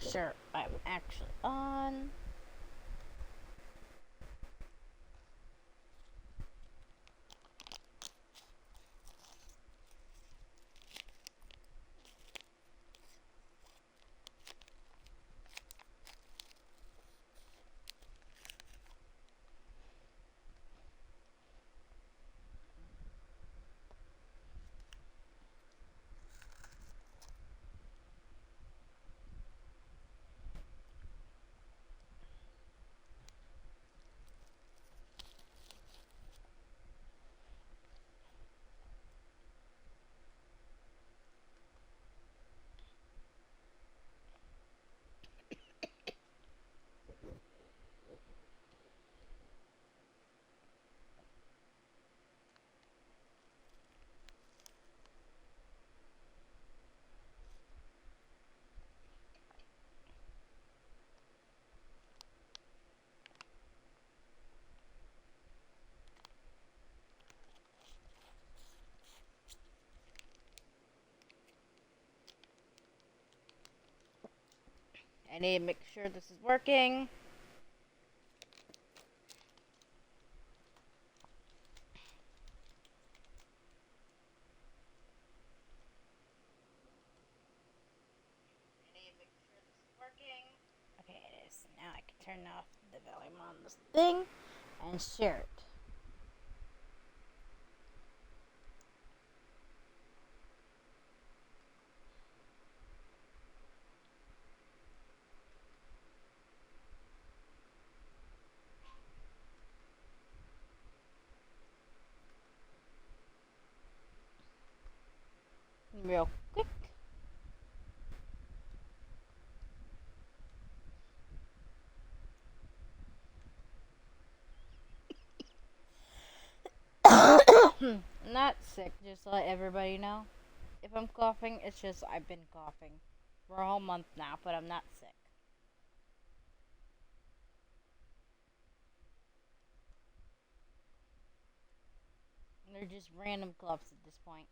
sure I'm actually on. I need to make sure this is working. Okay, it is. Now I can turn off the volume on this thing and share it. Real quick. I'm not sick, just to let everybody know. If I'm coughing, it's just I've been coughing for a whole month now, but I'm not sick. They're just random coughs at this point.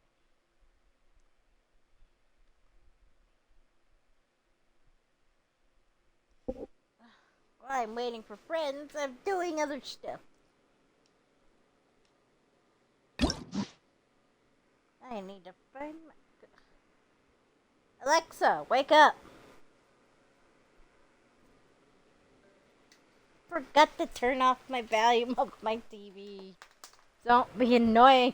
While I'm waiting for friends, I'm doing other stuff. I need to find my... Alexa, wake up! Forgot to turn off my volume of my TV. Don't be annoying.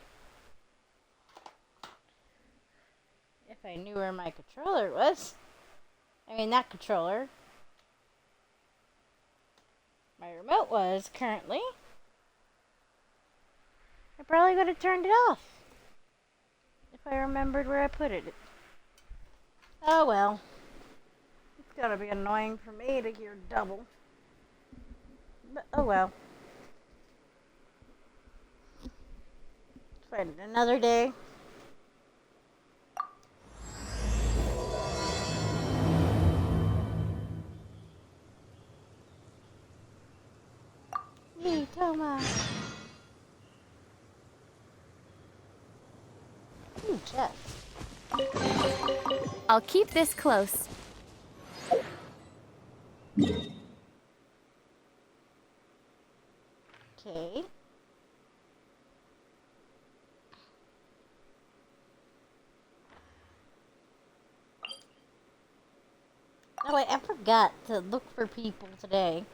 If I knew where my controller was. I mean, not controller. My remote was currently. I probably would have turned it off. If I remembered where I put it. Oh well. It's gonna be annoying for me to hear double. But oh well. Find it another day. Me, Thomas. Ooh, Jeff. I'll keep this close. Okay. Oh wait, I forgot to look for people today.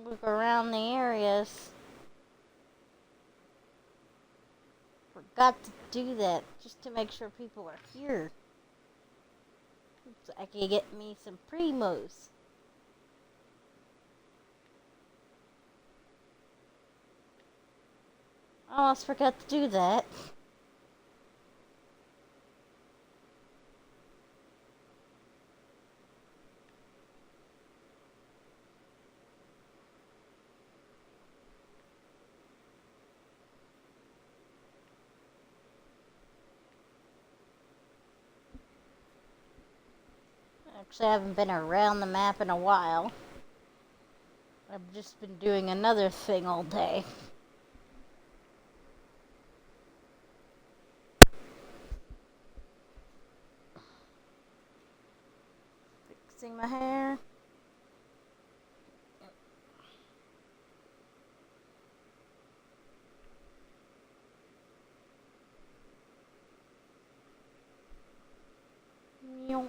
Look around the areas. Forgot to do that just to make sure people are here. So I can get me some primos. I almost forgot to do that. Actually, I haven't been around the map in a while. I've just been doing another thing all day. twisting my hair. Meow.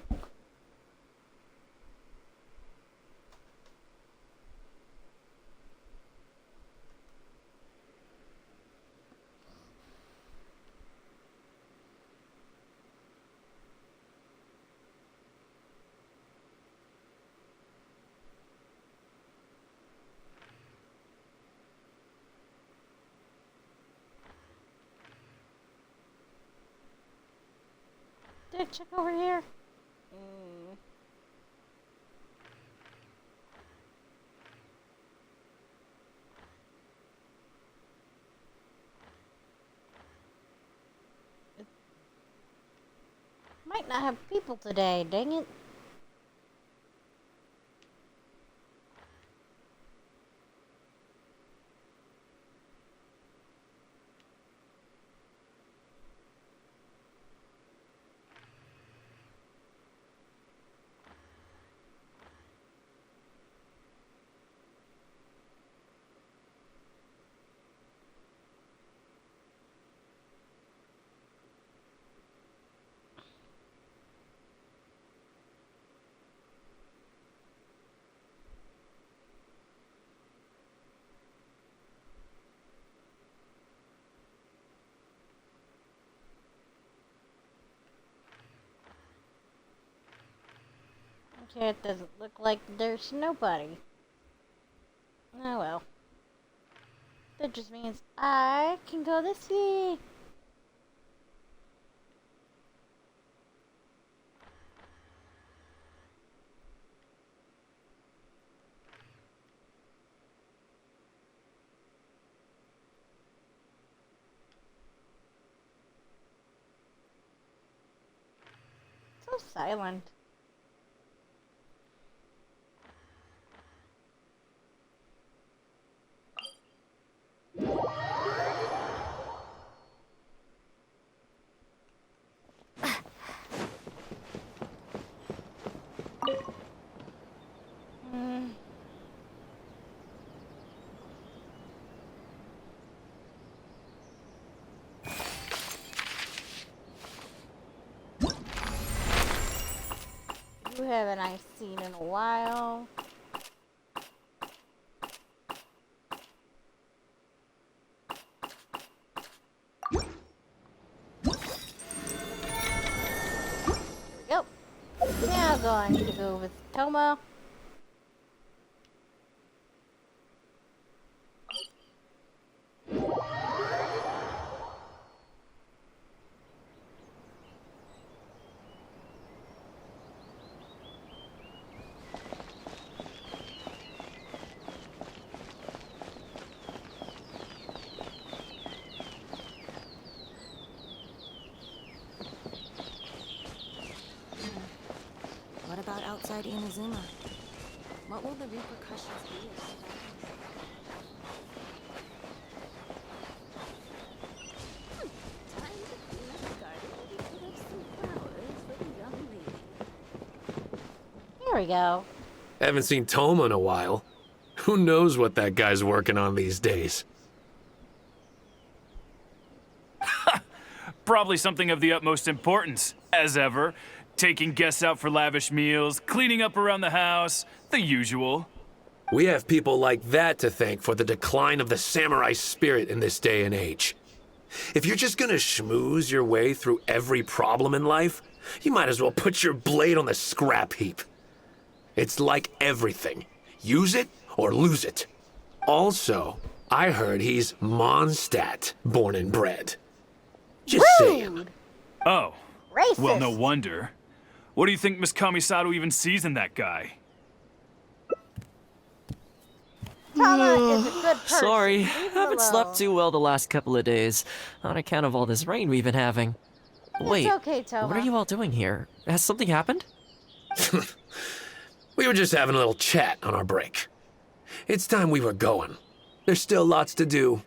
Dude, check over here. It might not have people today, dang it. Okay, it doesn't look like there's nobody. Oh well. That just means I can go this way. So silent. You haven't I seen in a while. Here we go. Now going to go with Toma. What about outside Inazuma? What will the repercussions be if she Time to clean up the garden and put up some flowers for the young lady. Here we go. Haven't seen Toma in a while. Who knows what that guy's working on these days? Probably something of the utmost importance, as ever. Taking guests out for lavish meals, cleaning up around the house, the usual. We have people like that to thank for the decline of the samurai spirit in this day and age. If you're just gonna schmooze your way through every problem in life, you might as well put your blade on the scrap heap. It's like everything. Use it or lose it. Also, I heard he's Mondstadt, born and bred. Just saying. Rude. Oh, Racist. well, no wonder. What do you think Miss Kamisato even sees in that guy? Tama is a good person. Sorry, Leave him haven't alone. slept too well the last couple of days, on account of all this rain we've been having. Wait, It's okay, Toma. what are you all doing here? Has something happened? We were just having a little chat on our break. It's time we were going. There's still lots to do.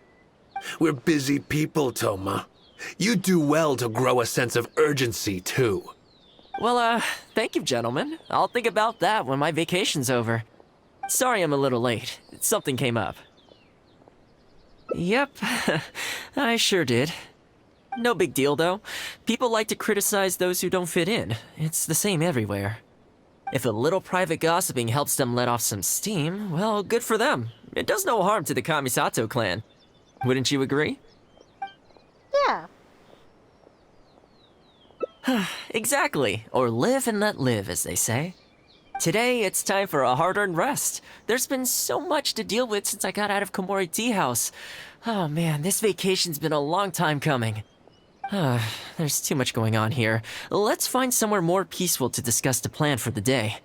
We're busy people, Toma. You do well to grow a sense of urgency, too. Well, thank you, gentlemen. I'll think about that when my vacation's over. Sorry I'm a little late. Something came up. Yep, I sure did. No big deal, though. People like to criticize those who don't fit in. It's the same everywhere. If a little private gossiping helps them let off some steam, well, good for them. It does no harm to the Kamisato clan. Wouldn't you agree? Yeah. Exactly. Or live and let live, as they say. Today, it's time for a hard-earned rest. There's been so much to deal with since I got out of Komori Tea House. Oh man, this vacation's been a long time coming. There's too much going on here. Let's find somewhere more peaceful to discuss the plan for the day.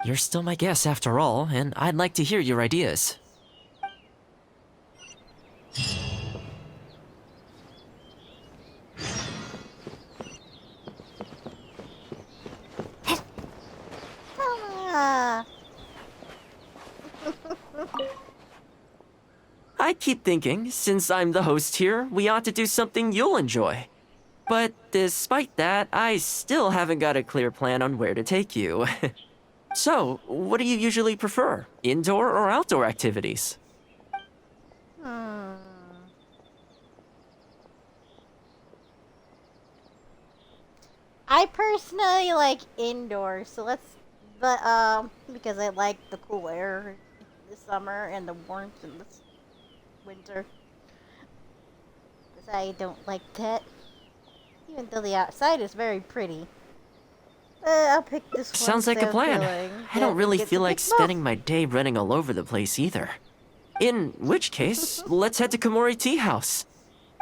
You're still my guest after all, and I'd like to hear your ideas. Ah. I keep thinking, since I'm the host here, we ought to do something you'll enjoy. But despite that, I still haven't got a clear plan on where to take you. So, what do you usually prefer? Indoor or outdoor activities? I personally like indoors, so because I like the cool air in the summer and the warmth in the winter. Because I don't like that. Even though the outside is very pretty. I'll pick this one. Sounds like a plan. I don't really feel like spending my day running all over the place either. In which case, let's head to Komori Tea House.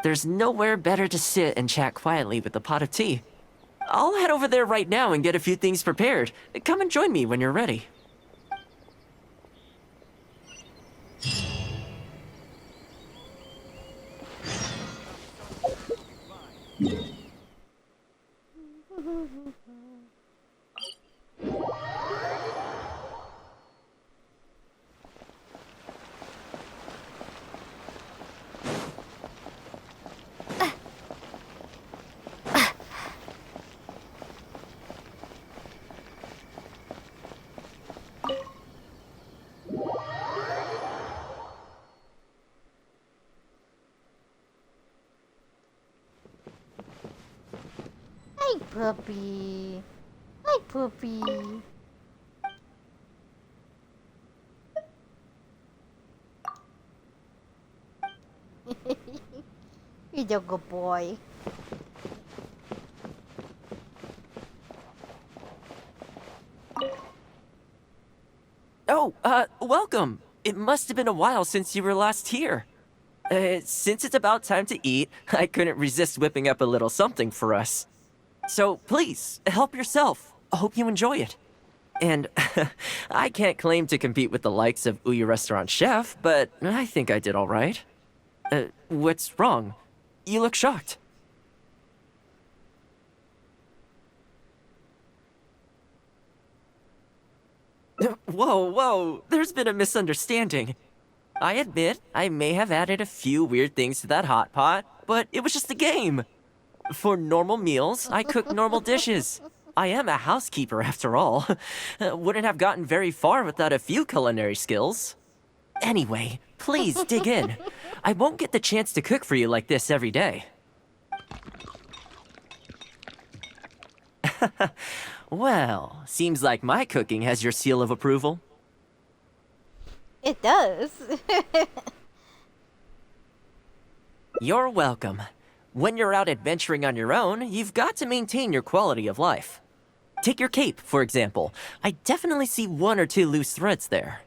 There's nowhere better to sit and chat quietly with a pot of tea. I'll head over there right now and get a few things prepared. Come and join me when you're ready. Hi, puppy. Hi, puppy. He's a good boy. Oh, welcome. It must have been a while since you were last here. Since it's about time to eat, I couldn't resist whipping up a little something for us. So please, help yourself. I hope you enjoy it. And I can't claim to compete with the likes of Uyu Restaurant Chef, but I think I did all right. What's wrong? You look shocked. Whoa, there's been a misunderstanding. I admit, I may have added a few weird things to that hot pot, but it was just a game. For normal meals, I cook normal dishes. I am a housekeeper after all. Wouldn't have gotten very far without a few culinary skills. Anyway, please dig in. I won't get the chance to cook for you like this every day. Well, seems like my cooking has your seal of approval. It does. You're welcome. When you're out adventuring on your own, you've got to maintain your quality of life. Take your cape, for example. I definitely see one or two loose threads there.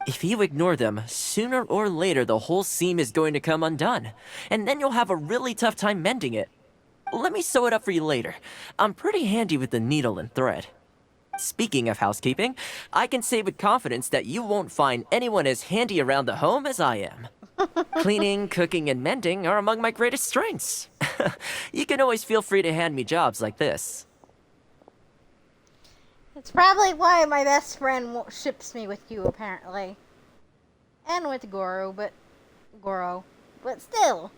If you ignore them, sooner or later the whole seam is going to come undone, and then you'll have a really tough time mending it. Let me sew it up for you later. I'm pretty handy with the needle and thread. Speaking of housekeeping, I can say with confidence that you won't find anyone as handy around the home as I am. Cleaning, cooking, and mending are among my greatest strengths. You can always feel free to hand me jobs like this. It's probably why my best friend ships me with you, apparently. And with Goro, but still.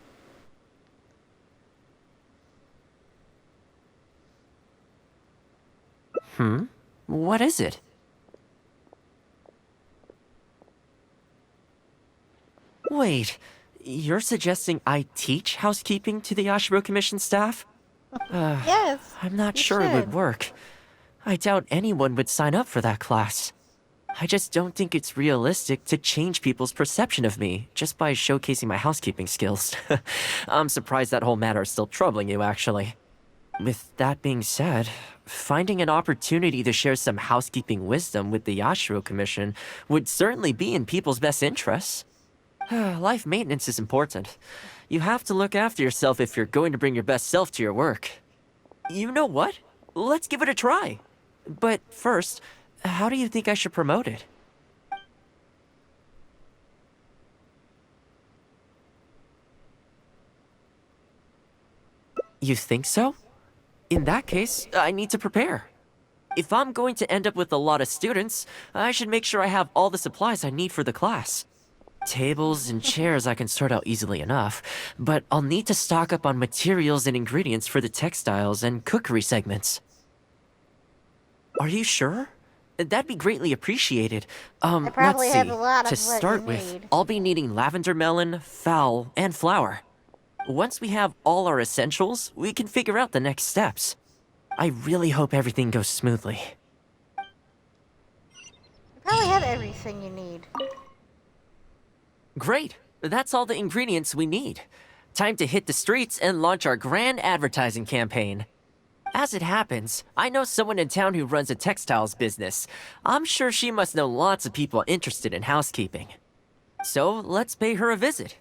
What is it? Wait, you're suggesting I teach housekeeping to the Yashiro Commission staff? Yes. I'm not you sure it would should. work. I doubt anyone would sign up for that class. I just don't think it's realistic to change people's perception of me just by showcasing my housekeeping skills. I'm surprised that whole matter is still troubling you, actually. With that being said, finding an opportunity to share some housekeeping wisdom with the Yashiro Commission would certainly be in people's best interests. Life maintenance is important. You have to look after yourself if you're going to bring your best self to your work. You know what? Let's give it a try. But first, how do you think I should promote it? You think so? In that case, I need to prepare. If I'm going to end up with a lot of students, I should make sure I have all the supplies I need for the class. Tables and chairs I can sort out easily enough, but I'll need to stock up on materials and ingredients for the textiles and cookery segments. Are you sure? That'd be greatly appreciated. probably let's have see. a lot of To what start you with, need. I'll be needing lavender melon, fowl, and flour. Once we have all our essentials, we can figure out the next steps. I really hope everything goes smoothly. You probably have everything you need. Great! That's all the ingredients we need. Time to hit the streets and launch our grand advertising campaign. As it happens, I know someone in town who runs a textiles business. I'm sure she must know lots of people interested in housekeeping. So let's pay her a visit.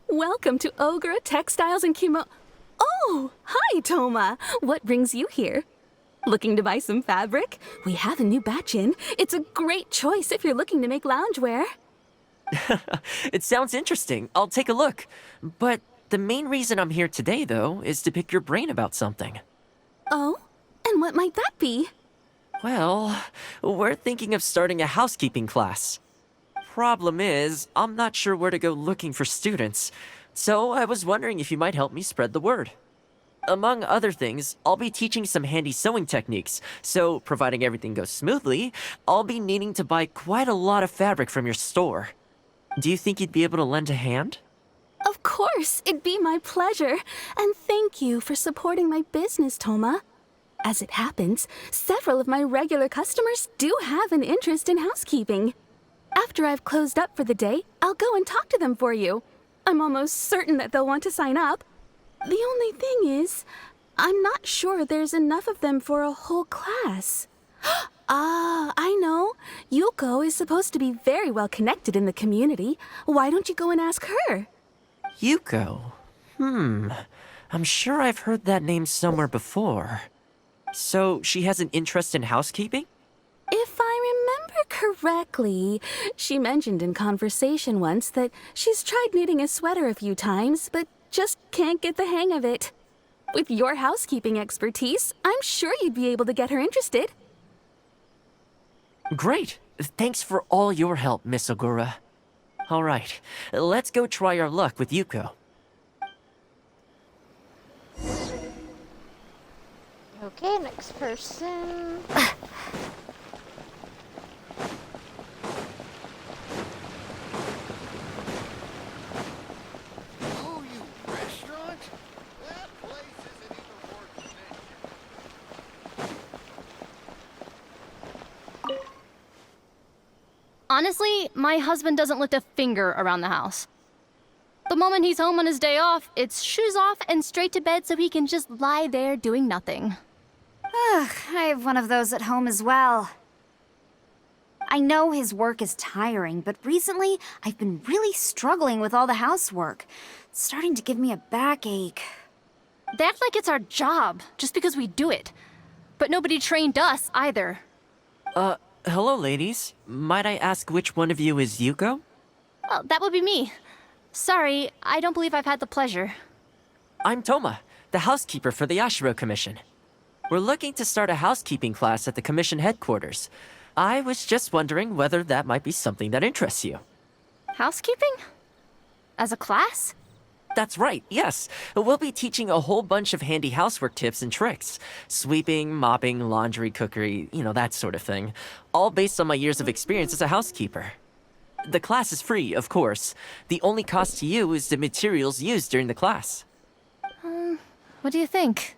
Welcome to Ogre Textiles and Oh, hi, Toma. What brings you here? Looking to buy some fabric? We have a new batch in. It's a great choice if you're looking to make loungewear. It sounds interesting. I'll take a look. But the main reason I'm here today, though, is to pick your brain about something. Oh? And what might that be? Well, we're thinking of starting a housekeeping class. Problem is, I'm not sure where to go looking for students, so I was wondering if you might help me spread the word. Among other things, I'll be teaching some handy sewing techniques, so providing everything goes smoothly, I'll be needing to buy quite a lot of fabric from your store. Do you think you'd be able to lend a hand? Of course, it'd be my pleasure. And thank you for supporting my business, Toma. As it happens, several of my regular customers do have an interest in housekeeping. After I've closed up for the day, I'll go and talk to them for you. I'm almost certain that they'll want to sign up. The only thing is, I'm not sure there's enough of them for a whole class. Ah, I know. Yuko is supposed to be very well connected in the community. Why don't you go and ask her? Yuko. I'm sure I've heard that name somewhere before. So, she has an interest in housekeeping? If I remember correctly, she mentioned in conversation once that she's tried knitting a sweater a few times, but just can't get the hang of it. With your housekeeping expertise, I'm sure you'd be able to get her interested. Great! Thanks for all your help, Miss Ogura. Alright, let's go try our luck with Yuko. Okay, next person. Oh, you restaurant? That place isn't even worth mentioning. Honestly, my husband doesn't lift a finger around the house. The moment he's home on his day off, it's shoes off and straight to bed so he can just lie there doing nothing. Ugh, I have one of those at home as well. I know his work is tiring, but recently I've been really struggling with all the housework. It's starting to give me a backache. They act like it's our job, just because we do it. But nobody trained us, either. Hello, ladies. Might I ask which one of you is Yuko? Well, that would be me. Sorry, I don't believe I've had the pleasure. I'm Toma, the housekeeper for the Yashiro Commission. We're looking to start a housekeeping class at the Commission headquarters. I was just wondering whether that might be something that interests you. Housekeeping? As a class? That's right, yes. We'll be teaching a whole bunch of handy housework tips and tricks. Sweeping, mopping, laundry, cookery, that sort of thing. All based on my years of experience as a housekeeper. The class is free, of course. The only cost to you is the materials used during the class. What do you think?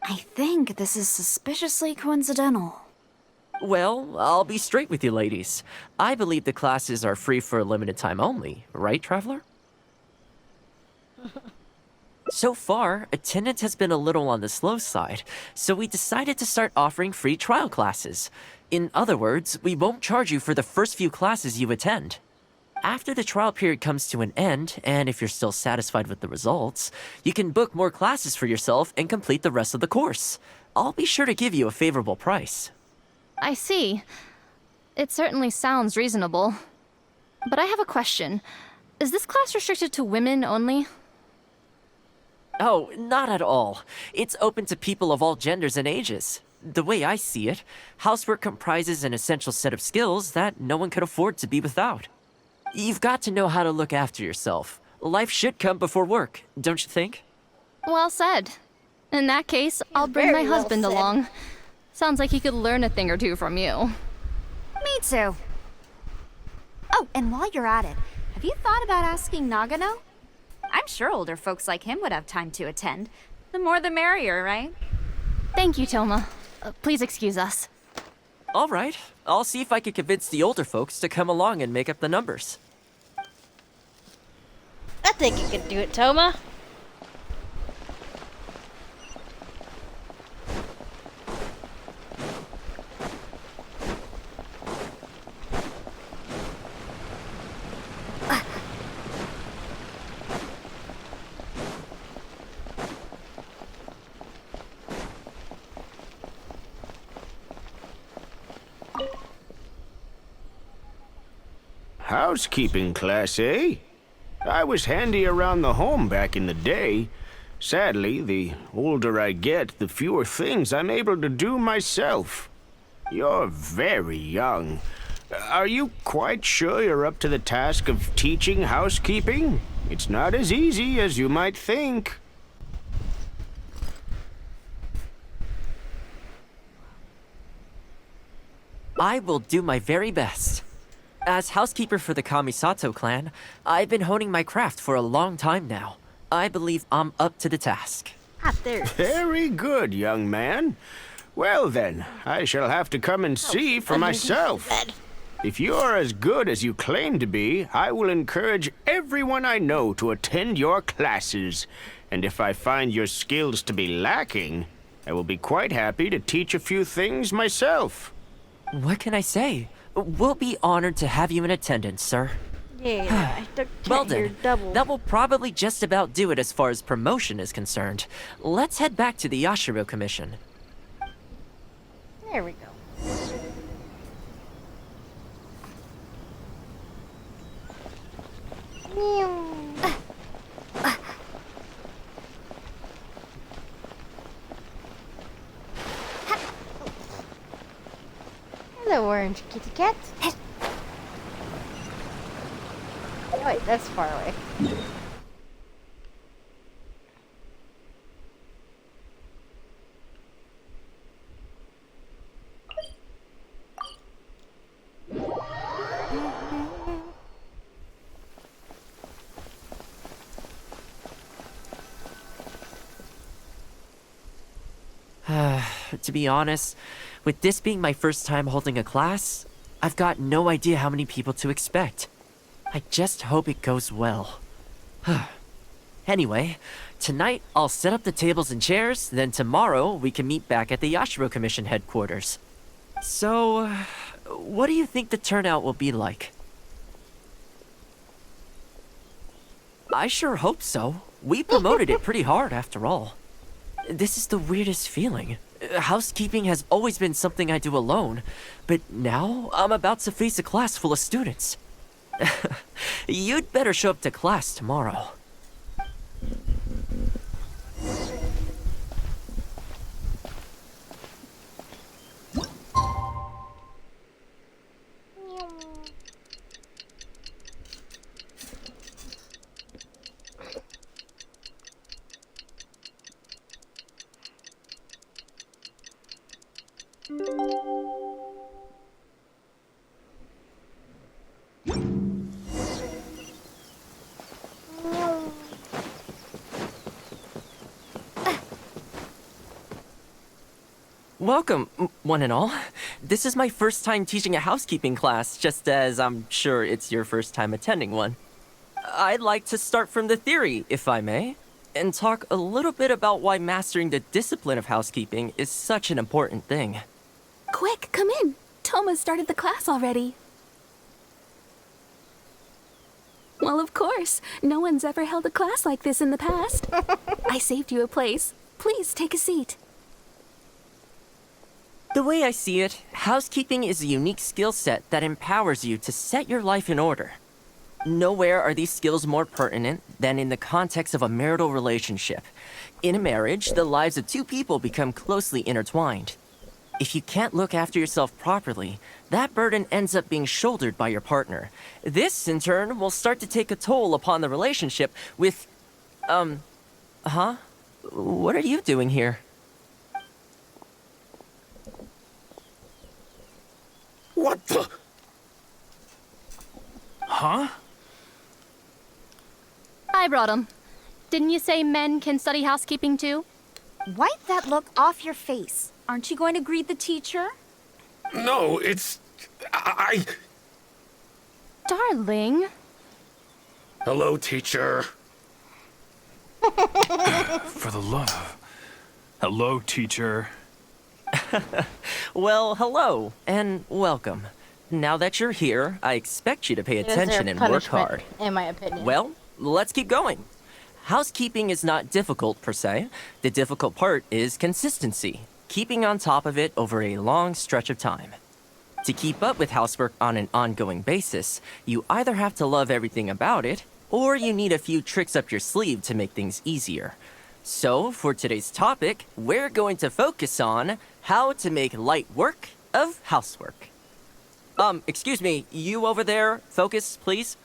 I think this is suspiciously coincidental. Well, I'll be straight with you, ladies. I believe the classes are free for a limited time only, right, Traveler? So far, attendance has been a little on the slow side, so we decided to start offering free trial classes. In other words, we won't charge you for the first few classes you attend. After the trial period comes to an end, and if you're still satisfied with the results, you can book more classes for yourself and complete the rest of the course. I'll be sure to give you a favorable price. I see. It certainly sounds reasonable. But I have a question. Is this class restricted to women only? Oh, not at all. It's open to people of all genders and ages. The way I see it, housework comprises an essential set of skills that no one could afford to be without. You've got to know how to look after yourself. Life should come before work, don't you think? Well said. In that case, I'll bring my very well husband said. along. Sounds like he could learn a thing or two from you. Me too. Oh, and while you're at it, have you thought about asking Nagano? I'm sure older folks like him would have time to attend. The more the merrier, right? Thank you, Toma. Please excuse us. All right, I'll see if I can convince the older folks to come along and make up the numbers. I think you can do it, Toma. Housekeeping class, eh? I was handy around the home back in the day. Sadly, the older I get, the fewer things I'm able to do myself. You're very young. Are you quite sure you're up to the task of teaching housekeeping? It's not as easy as you might think. I will do my very best. As housekeeper for the Kamisato clan, I've been honing my craft for a long time now. I believe I'm up to the task. Ah, there. Very good, young man. Well then, I shall have to come and see for myself. If you're as good as you claim to be, I will encourage everyone I know to attend your classes. And if I find your skills to be lacking, I will be quite happy to teach a few things myself. What can I say? We'll be honored to have you in attendance, sir. Yeah, I can't Well hear then, double. that will probably just about do it as far as promotion is concerned. Let's head back to the Yashiro Commission. There we go. Meow. Hello, orange kitty cat. Oh, wait, that's far away. To be honest, with this being my first time holding a class, I've got no idea how many people to expect. I just hope it goes well. Anyway, tonight I'll set up the tables and chairs, then tomorrow we can meet back at the Yashiro Commission headquarters. So, what do you think the turnout will be like? I sure hope so. We promoted it pretty hard after all. This is the weirdest feeling. Housekeeping has always been something I do alone, but now I'm about to face a class full of students. You'd better show up to class tomorrow. Welcome, one and all. This is my first time teaching a housekeeping class, just as I'm sure it's your first time attending one. I'd like to start from the theory, if I may, and talk a little bit about why mastering the discipline of housekeeping is such an important thing. Quick, come in. Toma started the class already. Well, of course. No one's ever held a class like this in the past. I saved you a place. Please take a seat. The way I see it, housekeeping is a unique skill set that empowers you to set your life in order. Nowhere are these skills more pertinent than in the context of a marital relationship. In a marriage, the lives of two people become closely intertwined. If you can't look after yourself properly, that burden ends up being shouldered by your partner. This, in turn, will start to take a toll upon the relationship with... What are you doing here? What the? Huh? I brought him. Didn't you say men can study housekeeping too? Wipe that look off your face. Aren't you going to greet the teacher? No, it's... I... Darling. Hello, teacher. For the love. Hello, teacher. Well, hello, and welcome. Now that you're here, I expect you to pay Is there attention and work punishment, hard. in my opinion. Well, let's keep going. Housekeeping is not difficult per se. The difficult part is consistency, keeping on top of it over a long stretch of time. To keep up with housework on an ongoing basis, you either have to love everything about it, or you need a few tricks up your sleeve to make things easier. So, for today's topic, we're going to focus on how to make light work of housework. Excuse me, you over there, focus, please.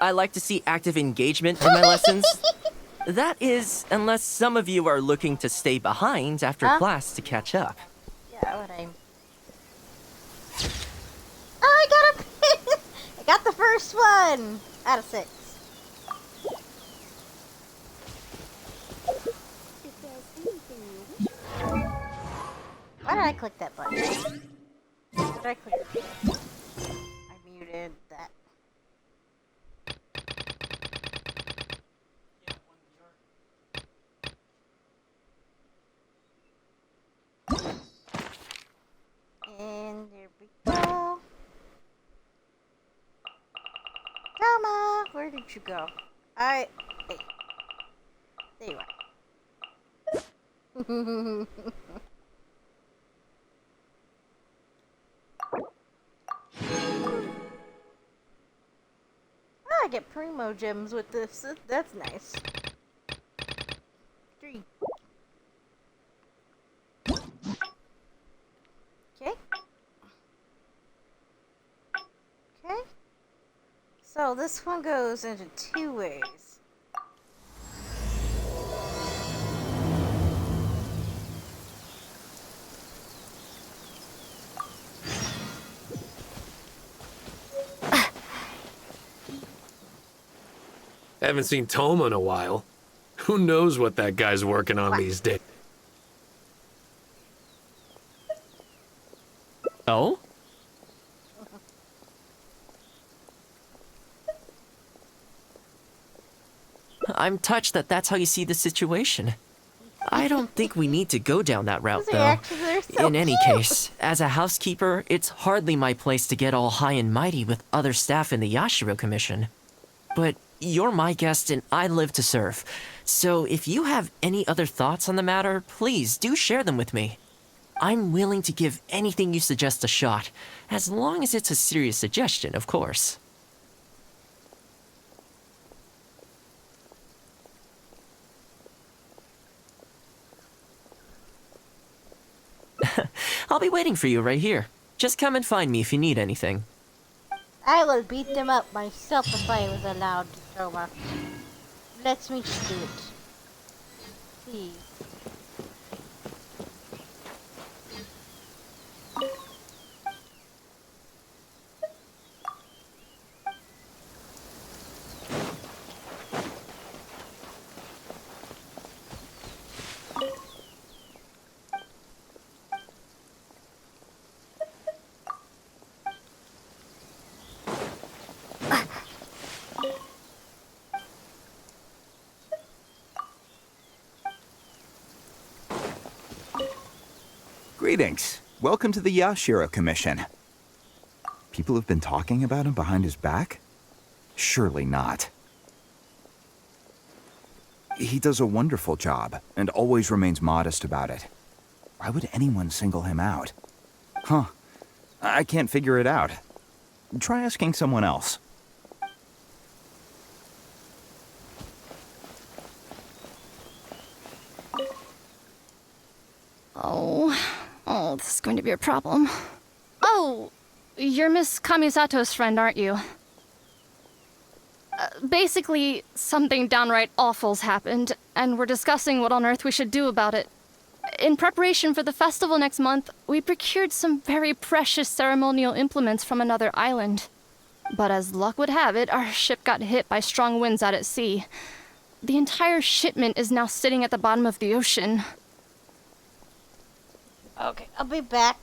I like to see active engagement in my lessons. That is, unless some of you are looking to stay behind after class to catch up. Yeah, what I... Oh, I got a... I got the first one out of 6. Why did I click that button? Why did I click it? I muted that. And there we go. Thelma, where did you go? Hey. There you are. I get primo gems with this. That's nice. 3. Okay. Okay. So this one goes into 2 ways. Haven't seen Toma in a while. Who knows what that guy's working on these days? Oh? I'm touched that that's how you see the situation. I don't think we need to go down that route, Those though. reactions are so In any cute. case, as a housekeeper, it's hardly my place to get all high and mighty with other staff in the Yashiro Commission. But you're my guest and I live to serve. So if you have any other thoughts on the matter, please do share them with me. I'm willing to give anything you suggest a shot, as long as it's a serious suggestion, of course. I'll be waiting for you right here. Just come and find me if you need anything. I will beat them up myself if I was allowed to, Toma. Let me just do it. Please. Greetings. Welcome to the Yashiro Commission. People have been talking about him behind his back? Surely not. He does a wonderful job, and always remains modest about it. Why would anyone single him out? Huh. I can't figure it out. Try asking someone else. Oh, this is going to be a problem. Oh, you're Miss Kamisato's friend, aren't you? Basically, something downright awful's happened, and we're discussing what on earth we should do about it. In preparation for the festival next month, we procured some very precious ceremonial implements from another island. But as luck would have it, our ship got hit by strong winds out at sea. The entire shipment is now sitting at the bottom of the ocean. Okay, I'll be back.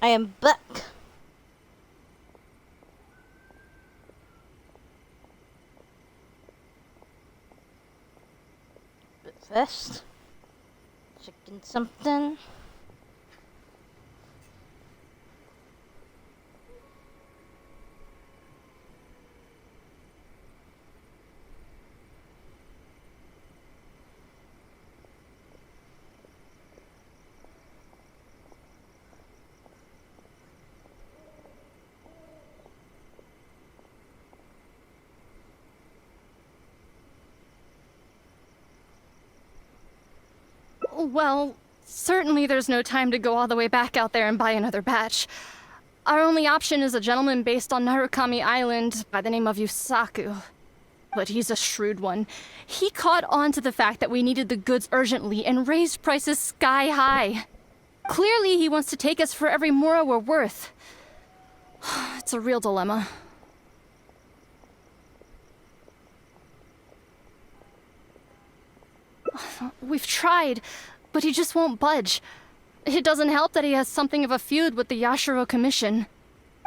I am back. But first, checking something. Well, certainly there's no time to go all the way back out there and buy another batch. Our only option is a gentleman based on Narukami Island by the name of Yusaku. But he's a shrewd one. He caught on to the fact that we needed the goods urgently and raised prices sky high. Clearly he wants to take us for every mora we're worth. It's a real dilemma. We've tried, but he just won't budge. It doesn't help that he has something of a feud with the Yashiro Commission.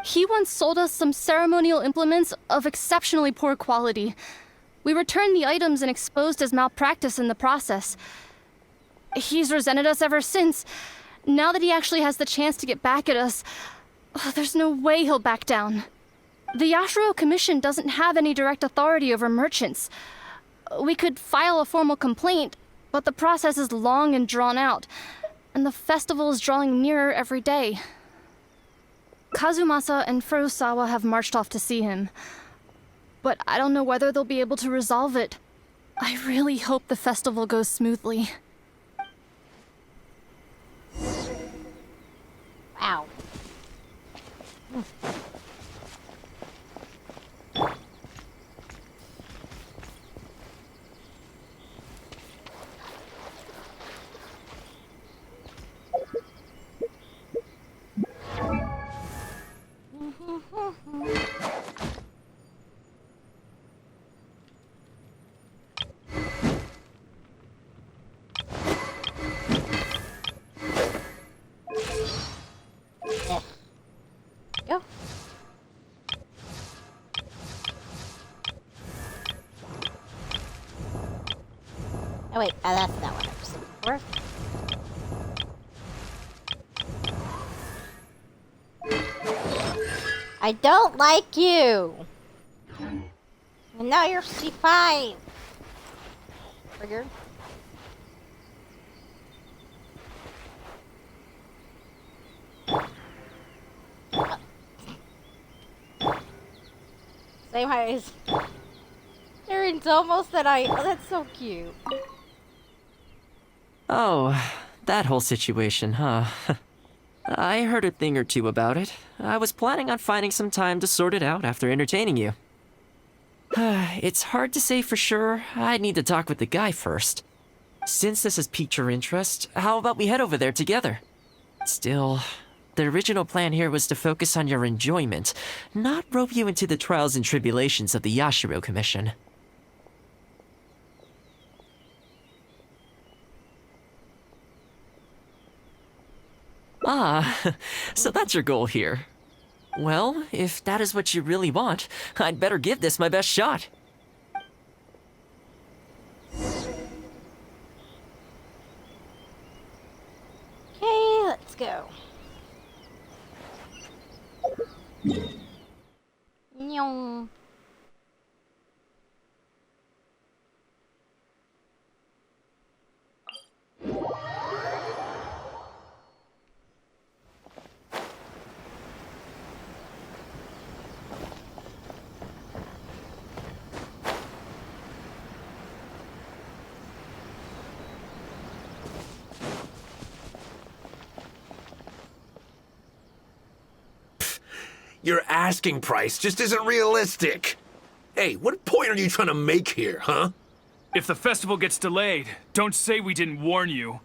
He once sold us some ceremonial implements of exceptionally poor quality. We returned the items and exposed his malpractice in the process. He's resented us ever since. Now that he actually has the chance to get back at us, there's no way he'll back down. The Yashiro Commission doesn't have any direct authority over merchants. We could file a formal complaint, but the process is long and drawn out, and the festival is drawing nearer every day. Kazumasa and Furusawa have marched off to see him, but I don't know whether they'll be able to resolve it. I really hope the festival goes smoothly. Wow. Go. Oh wait, that's not what I was looking for. I don't like you. And now you're C5. Trigger. Same height. Erin's almost that height. Oh, that's so cute. Oh, that whole situation, huh? I heard a thing or two about it. I was planning on finding some time to sort it out after entertaining you. It's hard to say for sure. I'd need to talk with the guy first. Since this has piqued your interest, how about we head over there together? Still, the original plan here was to focus on your enjoyment, not rope you into the trials and tribulations of the Yashiro Commission. Ah, so that's your goal here. Well, if that is what you really want, I'd better give this my best shot. Okay, let's go. Nyong. Your asking price just isn't realistic. Hey, what point are you trying to make here, huh? If the festival gets delayed, don't say we didn't warn you.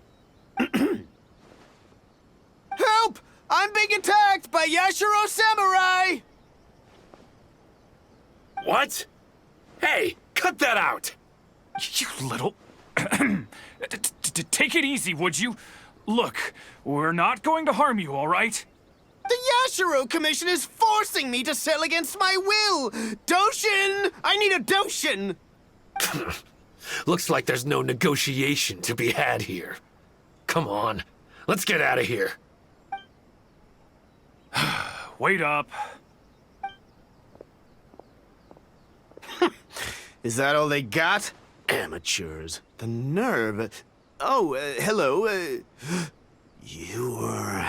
Help! I'm being attacked by Yashiro Samurai! What? Hey, cut that out! You little... Take it easy, would you? Look, we're not going to harm you, all right? The Yashiro Commission is forcing me to sell against my will! Doshin! I need a Doshin! Looks like there's no negotiation to be had here. Come on, let's get out of here. Wait up. Is that all they got? Amateurs. The nerve. Oh, hello. You were...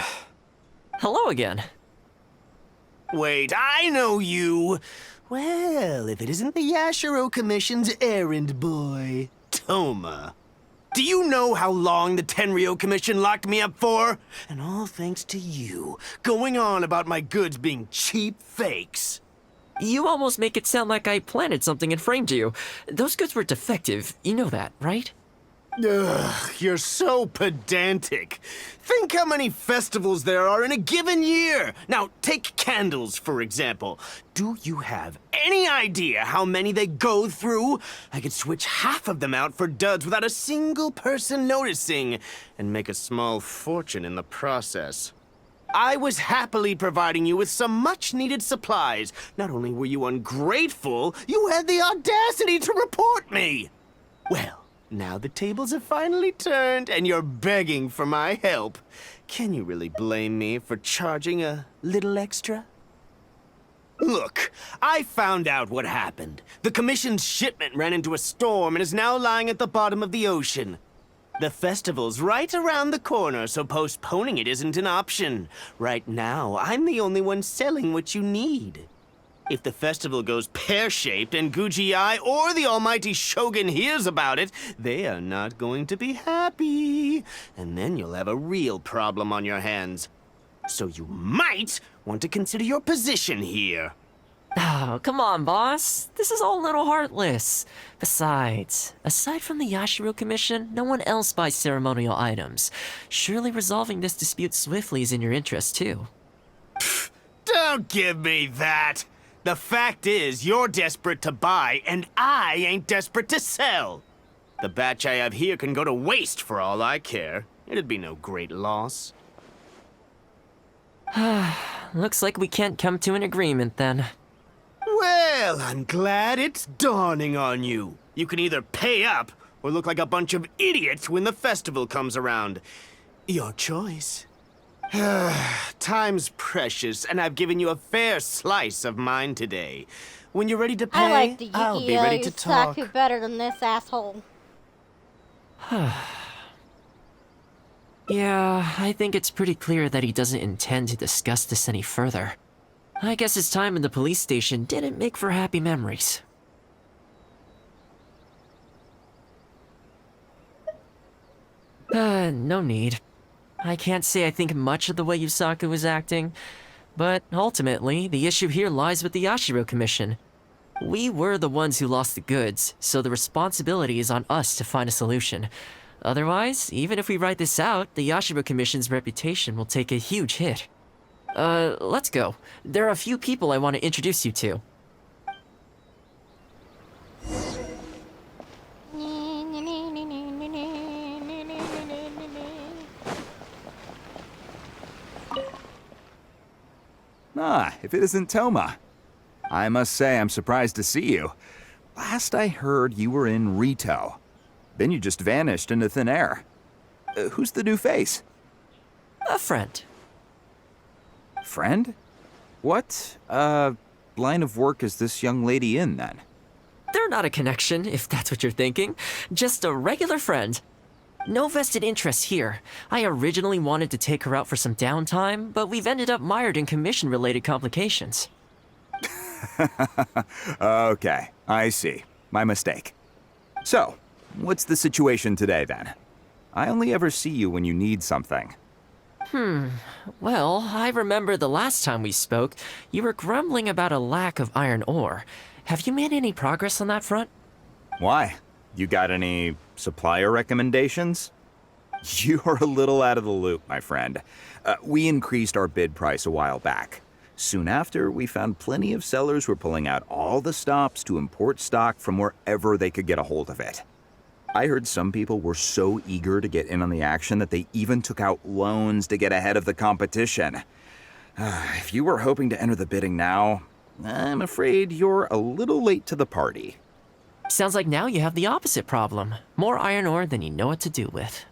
Hello again. Wait, I know you! Well, if it isn't the Yashiro Commission's errand boy, Toma. Do you know how long the Tenryo Commission locked me up for? And all thanks to you, going on about my goods being cheap fakes. You almost make it sound like I planted something and framed you. Those goods were defective. You know that, right? Ugh, you're so pedantic. Think how many festivals there are in a given year. Now, take candles, for example. Do you have any idea how many they go through? I could switch half of them out for duds without a single person noticing, and make a small fortune in the process. I was happily providing you with some much-needed supplies. Not only were you ungrateful, you had the audacity to report me. Well, now the tables have finally turned, and you're begging for my help. Can you really blame me for charging a little extra? Look, I found out what happened. The Commission's shipment ran into a storm and is now lying at the bottom of the ocean. The festival's right around the corner, so postponing it isn't an option. Right now, I'm the only one selling what you need. If the festival goes pear-shaped and Guji-ai or the almighty Shogun hears about it, they are not going to be happy. And then you'll have a real problem on your hands. So you might want to consider your position here. Oh, come on, boss. This is all a little heartless. Besides, aside from the Yashiro Commission, no one else buys ceremonial items. Surely resolving this dispute swiftly is in your interest, too. Don't give me that! The fact is, you're desperate to buy, and I ain't desperate to sell. The batch I have here can go to waste for all I care. It'd be no great loss. Looks like we can't come to an agreement, then. Well, I'm glad it's dawning on you. You can either pay up, or look like a bunch of idiots when the festival comes around. Your choice. Time's precious, and I've given you a fair slice of mine today. When you're ready to pay, I like the I'll be ready to talk. Yusaku better than this asshole. Yeah, I think it's pretty clear that he doesn't intend to discuss this any further. I guess his time in the police station didn't make for happy memories. No need. I can't say I think much of the way Yusaku was acting, but ultimately, the issue here lies with the Yashiro Commission. We were the ones who lost the goods, so the responsibility is on us to find a solution. Otherwise, even if we write this out, the Yashiro Commission's reputation will take a huge hit. Let's go. There are a few people I want to introduce you to. Ah, if it isn't Toma. I must say I'm surprised to see you. Last I heard, you were in Rito. Then you just vanished into thin air. Who's the new face? A friend. Friend? What, line of work is this young lady in, then? They're not a connection, if that's what you're thinking. Just a regular friend. No vested interest here. I originally wanted to take her out for some downtime, but we've ended up mired in commission-related complications. Okay, I see. My mistake. So, what's the situation today, then? I only ever see you when you need something. Well, I remember the last time we spoke, you were grumbling about a lack of iron ore. Have you made any progress on that front? Why? You got any supplier recommendations? You're a little out of the loop, my friend. We increased our bid price a while back. Soon after, we found plenty of sellers were pulling out all the stops to import stock from wherever they could get a hold of it. I heard some people were so eager to get in on the action that they even took out loans to get ahead of the competition. If you were hoping to enter the bidding now, I'm afraid you're a little late to the party. Sounds like now you have the opposite problem. More iron ore than you know what to do with.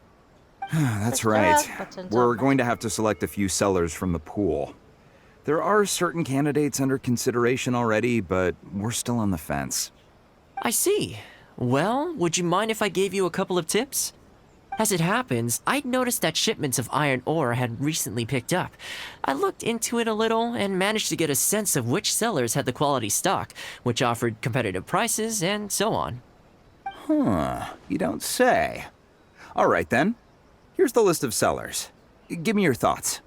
That's But right. just buttons We're on going to have to select a few sellers from the pool. There are certain candidates under consideration already, but we're still on the fence. I see. Well, would you mind if I gave you a couple of tips? As it happens, I'd noticed that shipments of iron ore had recently picked up. I looked into it a little and managed to get a sense of which sellers had the quality stock, which offered competitive prices, and so on. Huh, you don't say. All right then. Here's the list of sellers. Give me your thoughts.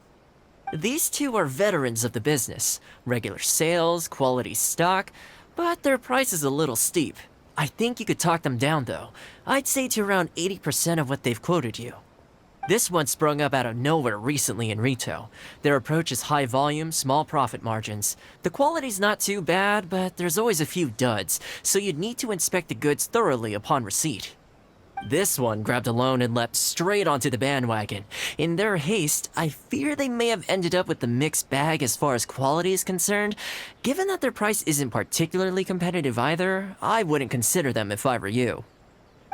These two are veterans of the business. Regular sales, quality stock, but their price is a little steep. I think you could talk them down though. I'd say to around 80% of what they've quoted you. This one sprung up out of nowhere recently in retail. Their approach is high volume, small profit margins. The quality's not too bad, but there's always a few duds, so you'd need to inspect the goods thoroughly upon receipt. This one grabbed a loan and leapt straight onto the bandwagon. In their haste, I fear they may have ended up with the mixed bag as far as quality is concerned. Given that their price isn't particularly competitive either, I wouldn't consider them if I were you.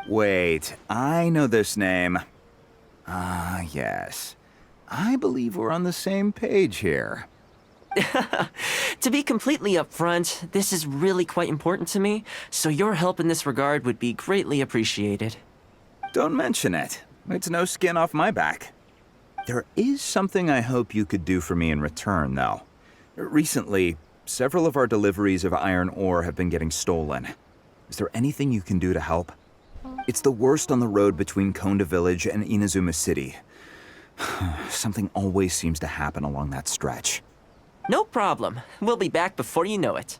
Wait, I know this name. Ah, yes. I believe we're on the same page here. To be completely upfront, this is really quite important to me, so your help in this regard would be greatly appreciated. Don't mention it. It's no skin off my back. There is something I hope you could do for me in return, though. Recently, several of our deliveries of iron ore have been getting stolen. Is there anything you can do to help? It's the worst on the road between Konda Village and Inazuma City. Something always seems to happen along that stretch. No problem. We'll be back before you know it.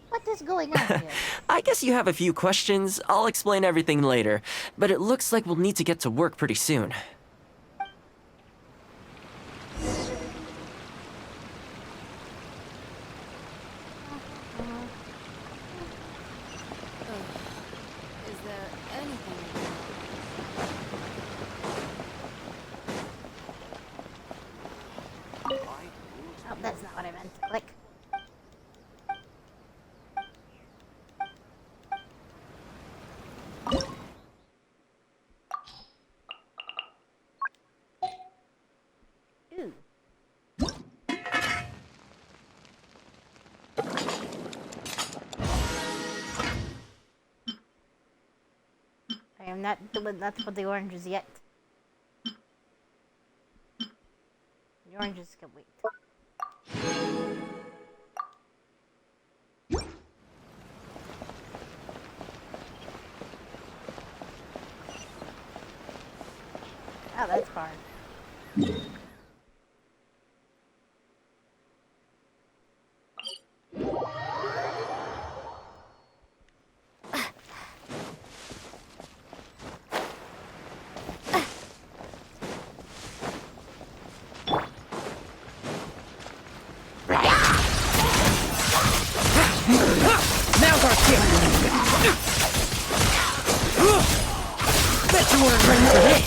What is going on here? I guess you have a few questions. I'll explain everything later, but it looks like we'll need to get to work pretty soon. Is there anything? Oh, that's not what I meant to click. Ooh. I am not doing that for the oranges yet. The oranges can wait. Oh, that's far. Now's our chance! Bet you weren't ready for this!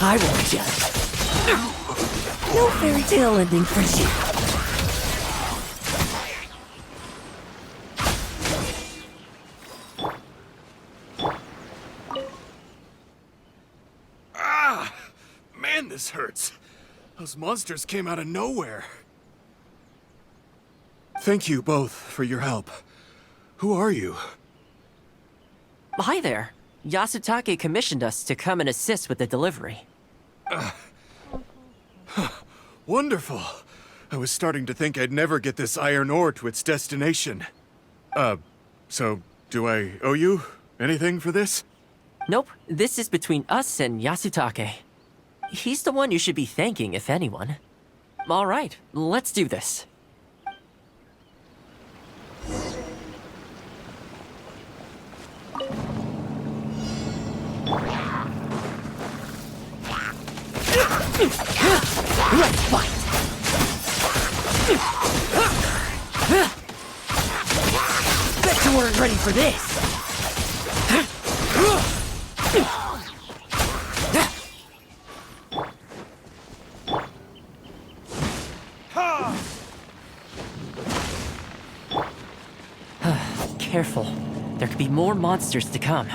I won't judge. No fairy tale ending for you. Man, this hurts. Those monsters came out of nowhere. Thank you both for your help. Who are you? Hi there. Yasutake commissioned us to come and assist with the delivery. Wonderful. I was starting to think I'd never get this iron ore to its destination. So do I owe you anything for this? Nope, this is between us and Yasutake. He's the one you should be thanking, if anyone. All right, let's do this. Let's fight! You weren't ready for this! Careful. There could be more monsters to come.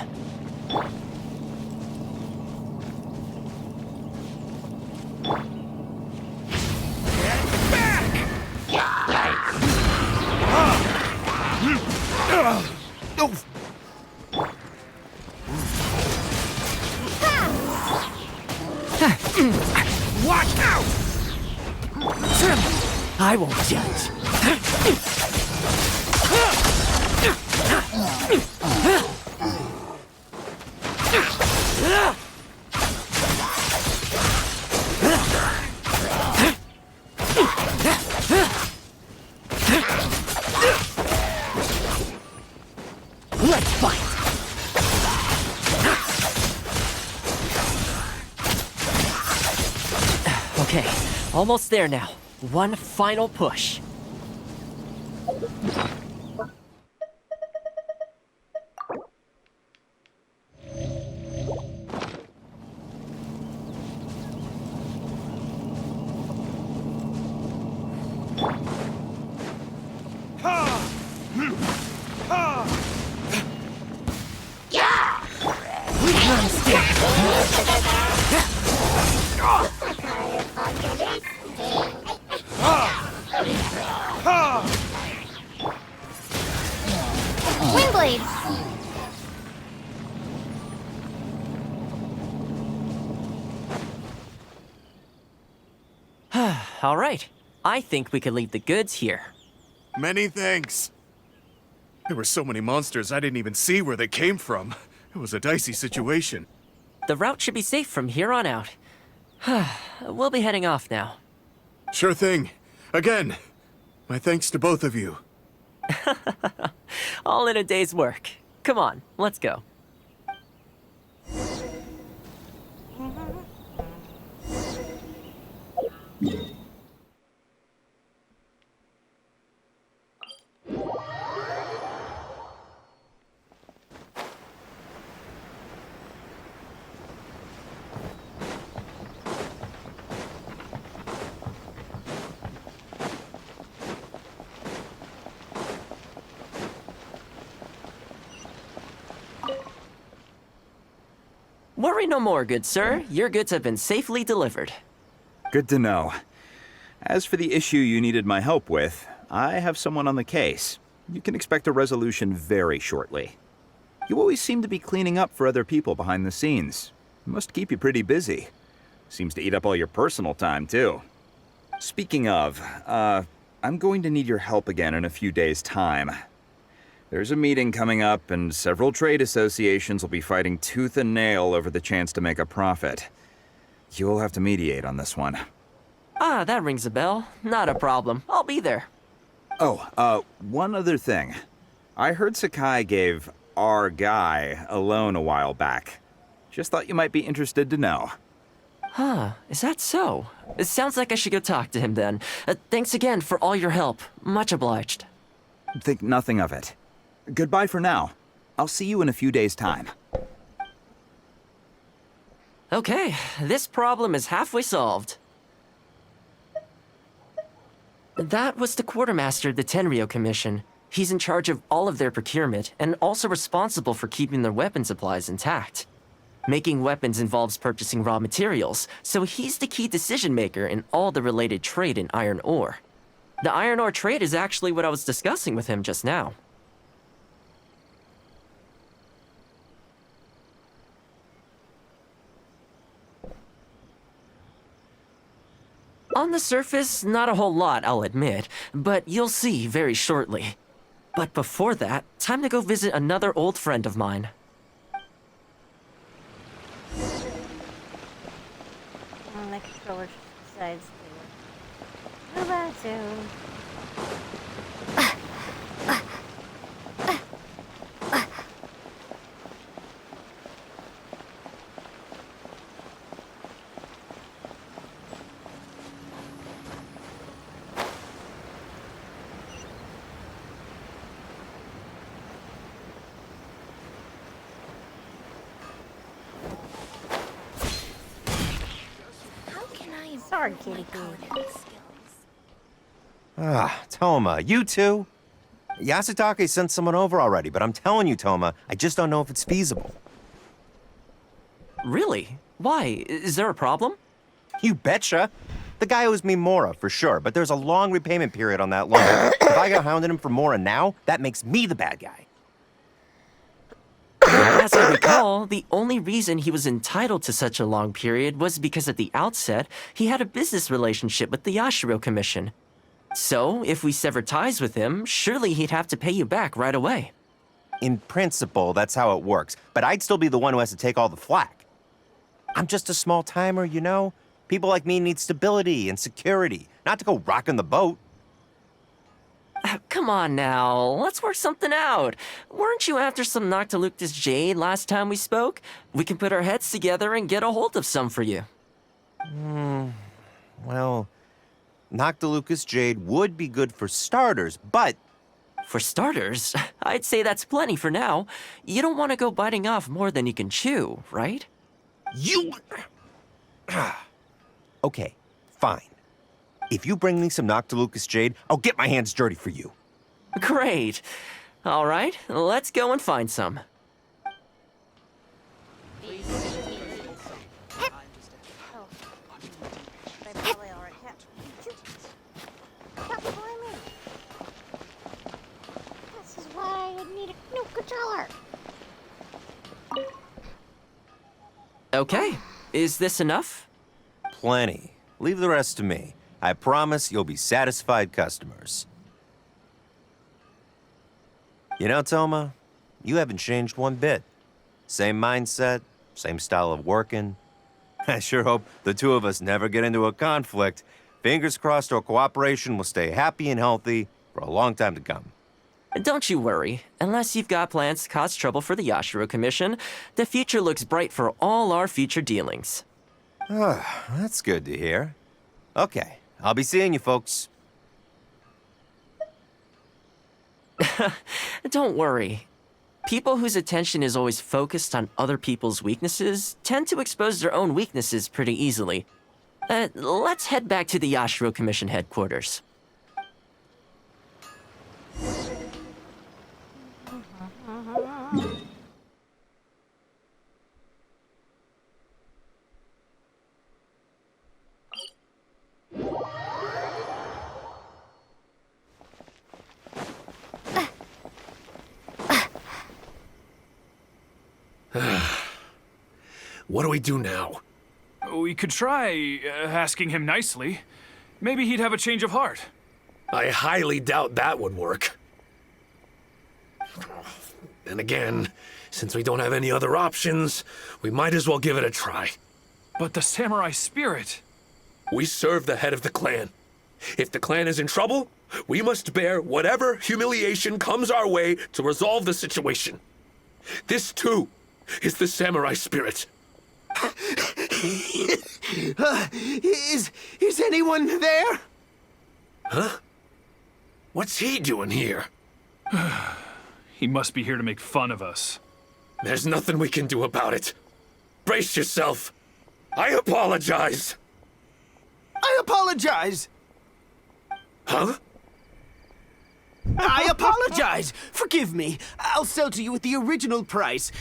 Watch out! I won't judge. Let's fight! Okay, almost there now. One final push. Windblade! All right. I think we could leave the goods here. Many thanks. There were so many monsters I didn't even see where they came from. It was a dicey situation. The route should be safe from here on out. We'll be heading off now. Sure thing. Again, my thanks to both of you. All in a day's work. Come on, let's go. Worry no more, good sir. Your goods have been safely delivered. Good to know. As for the issue you needed my help with, I have someone on the case. You can expect a resolution very shortly. You always seem to be cleaning up for other people behind the scenes. It must keep you pretty busy. Seems to eat up all your personal time, too. Speaking of, I'm going to need your help again in a few days' time. There's a meeting coming up, and several trade associations will be fighting tooth and nail over the chance to make a profit. You'll have to mediate on this one. Ah, that rings a bell. Not a problem. I'll be there. Oh, one other thing. I heard Sakai gave our guy a loan a while back. Just thought you might be interested to know. Huh, is that so? It sounds like I should go talk to him then. Thanks again for all your help. Much obliged. Think nothing of it. Goodbye for now. I'll see you in a few days' time. Okay, this problem is halfway solved. That was the quartermaster of the Tenryo Commission. He's in charge of all of their procurement and also responsible for keeping their weapon supplies intact. Making weapons involves purchasing raw materials, so he's the key decision maker in all the related trade in iron ore. The iron ore trade is actually what I was discussing with him just now. On the surface, not a whole lot, I'll admit, but you'll see very shortly. But before that, time to go visit another old friend of mine. My controller decides to move on soon. Sorry, kitty pig. Ah, Toma, you too? Yasutake sent someone over already, but I'm telling you, Toma, I just don't know if it's feasible. Really? Why? Is there a problem? You betcha. The guy owes me Mora, for sure, but there's a long repayment period on that loan. If I go hounding him for Mora now, that makes me the bad guy. As I recall, the only reason he was entitled to such a long period was because at the outset, he had a business relationship with the Yashiro Commission. So, if we sever ties with him, surely he'd have to pay you back right away. In principle, that's how it works, but I'd still be the one who has to take all the flack. I'm just a small timer, you know? People like me need stability and security, not to go rocking the boat. Come on now, let's work something out. Weren't you after some Noctiluctus jade last time we spoke? We can put our heads together and get a hold of some for you. Well, Noctilucus jade would be good for starters, but... For starters, I'd say that's plenty for now. You don't want to go biting off more than you can chew, right? You... Okay, fine. If you bring me some Noctilucus jade, I'll get my hands dirty for you. Great. All right, let's go and find some. Stop behind me. This is why I need a new controller. Okay, is this enough? Plenty. Leave the rest to me. I promise you'll be satisfied customers. You know, Toma, you haven't changed one bit. Same mindset, same style of working. I sure hope the two of us never get into a conflict. Fingers crossed our cooperation will stay happy and healthy for a long time to come. Don't you worry. Unless you've got plans to cause trouble for the Yashiro Commission, the future looks bright for all our future dealings. That's good to hear. Okay, I'll be seeing you folks. Don't worry. People whose attention is always focused on other people's weaknesses tend to expose their own weaknesses pretty easily. Let's head back to the Yashiro Commission headquarters. What do we do now? We could try asking him nicely. Maybe he'd have a change of heart. I highly doubt that would work. And again, since we don't have any other options, we might as well give it a try. But the samurai spirit... We serve the head of the clan. If the clan is in trouble, we must bear whatever humiliation comes our way to resolve the situation. This, too, is the samurai spirit. Is anyone there? Huh? What's he doing here? He must be here to make fun of us. There's nothing we can do about it. Brace yourself. I apologize. I apologize. Huh? I apologize. Forgive me. I'll sell to you at the original price.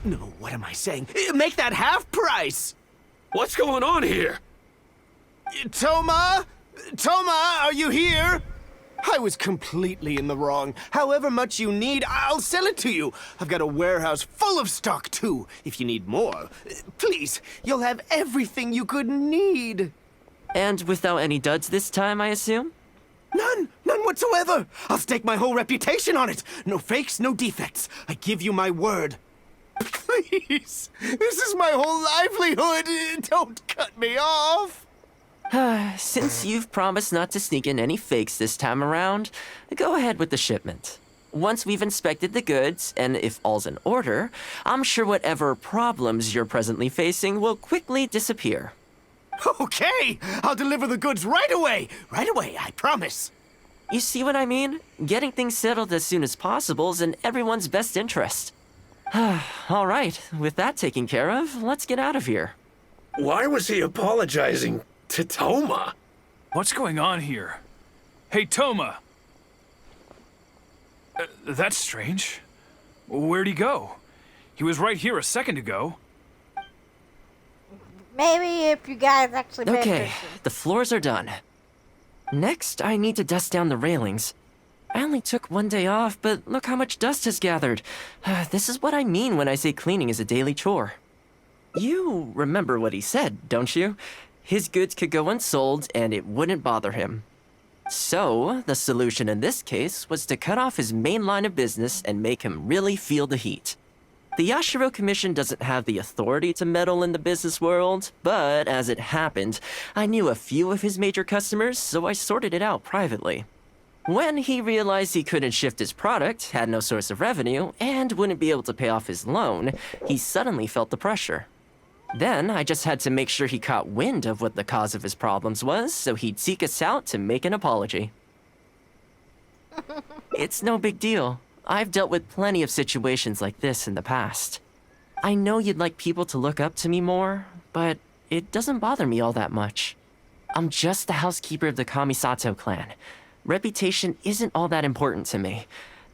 No, what am I saying? Make that half price. What's going on here? Toma? Toma, are you here? I was completely in the wrong. However much you need, I'll sell it to you. I've got a warehouse full of stock, too, if you need more. Please, you'll have everything you could need. And without any duds this time, I assume? None whatsoever. I'll stake my whole reputation on it. No fakes, no defects. I give you my word. Please, this is my whole livelihood. Don't cut me off. Since you've promised not to sneak in any fakes this time around, go ahead with the shipment. Once we've inspected the goods, and if all's in order, I'm sure whatever problems you're presently facing will quickly disappear. Okay, I'll deliver the goods right away. Right away, I promise. You see what I mean? Getting things settled as soon as possible is in everyone's best interest. All right, with that taken care of, let's get out of here. Why was he apologizing To Toma? What's going on here? Hey, Toma! That's strange. Where'd he go? He was right here a second ago. Maybe if you guys actually pay Okay, attention. the floors are done. Next, I need to dust down the railings. I only took one day off, but look how much dust has gathered. This is what I mean when I say cleaning is a daily chore. You remember what he said, don't you? His goods could go unsold and it wouldn't bother him. So, the solution in this case was to cut off his main line of business and make him really feel the heat. The Yashiro Commission doesn't have the authority to meddle in the business world, but as it happened, I knew a few of his major customers, so I sorted it out privately. When he realized he couldn't shift his product, had no source of revenue, and wouldn't be able to pay off his loan, he suddenly felt the pressure. Then I just had to make sure he caught wind of what the cause of his problems was, so he'd seek us out to make an apology. It's no big deal. I've dealt with plenty of situations like this in the past. I know you'd like people to look up to me more, but it doesn't bother me all that much. I'm just the housekeeper of the Kamisato clan. Reputation isn't all that important to me.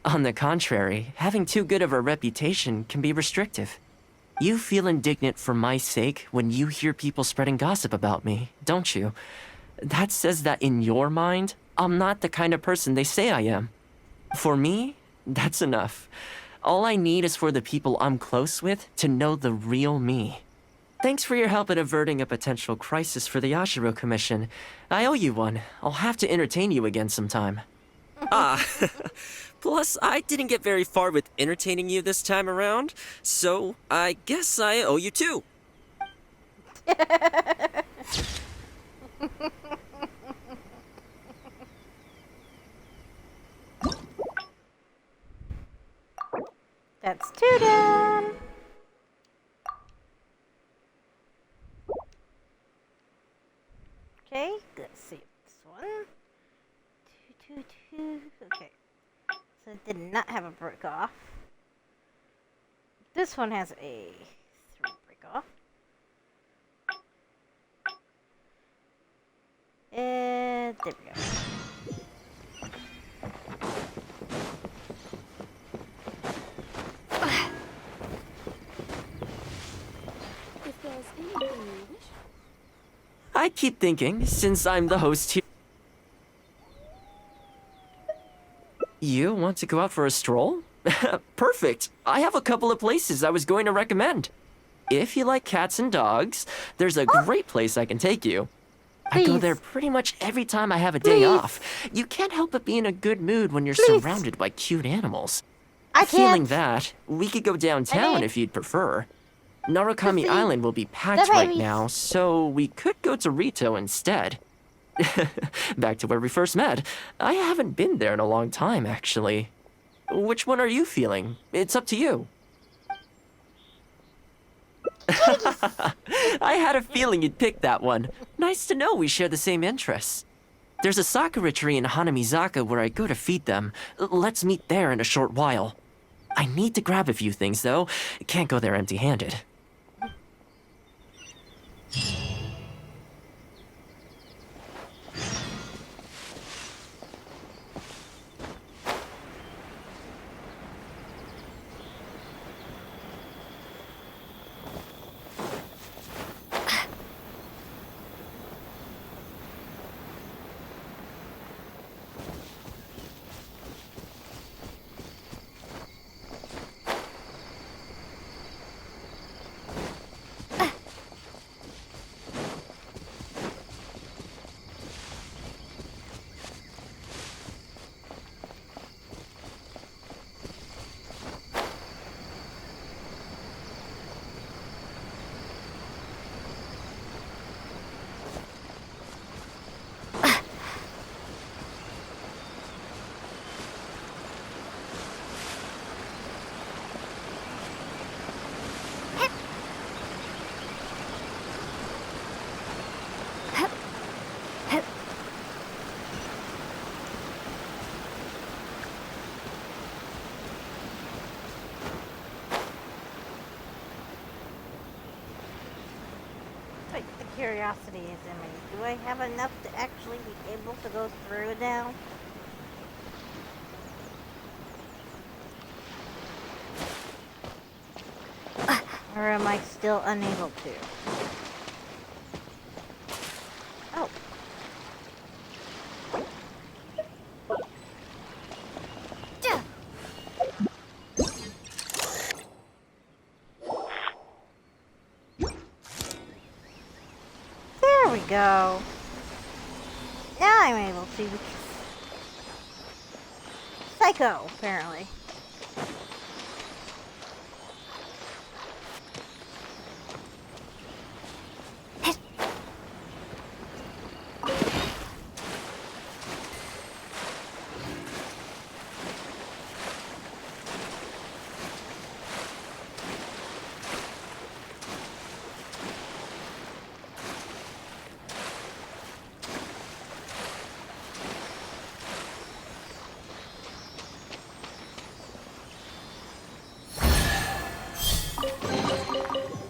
On the contrary, having too good of a reputation can be restrictive. You feel indignant for my sake when you hear people spreading gossip about me, don't you? That says that in your mind, I'm not the kind of person they say I am. For me, that's enough. All I need is for the people I'm close with to know the real me. Thanks for your help in averting a potential crisis for the Yashiro Commission. I owe you one. I'll have to entertain you again sometime. Plus, I didn't get very far with entertaining you this time around, so I guess I owe you two. That's two down. Okay, let's see this one. Two. Okay, so it did not have a break off. This one has a 3 break off. And there we go. I keep thinking, since I'm the host here... You want to go out for a stroll? Perfect. I have a couple of places I was going to recommend. If you like cats and dogs, there's a great place I can take you. I go there pretty much every time I have a day off. You can't help but be in a good mood when you're surrounded by cute animals. Feeling that, we could go downtown if you'd prefer. Narukami Island will be packed right now, so we could go to Rito instead. Back to where we first met. I haven't been there in a long time, actually. Which one are you feeling? It's up to you. I had a feeling you'd pick that one. Nice to know we share the same interests. There's a sakura tree in Hanamizaka where I go to feed them. Let's meet there in a short while. I need to grab a few things, though. Can't go there empty-handed. curiosity is in me. Do I have enough to actually be able to go through now? Or am I still unable to? Oh. There we go. Now I'm able to. Psycho, apparently.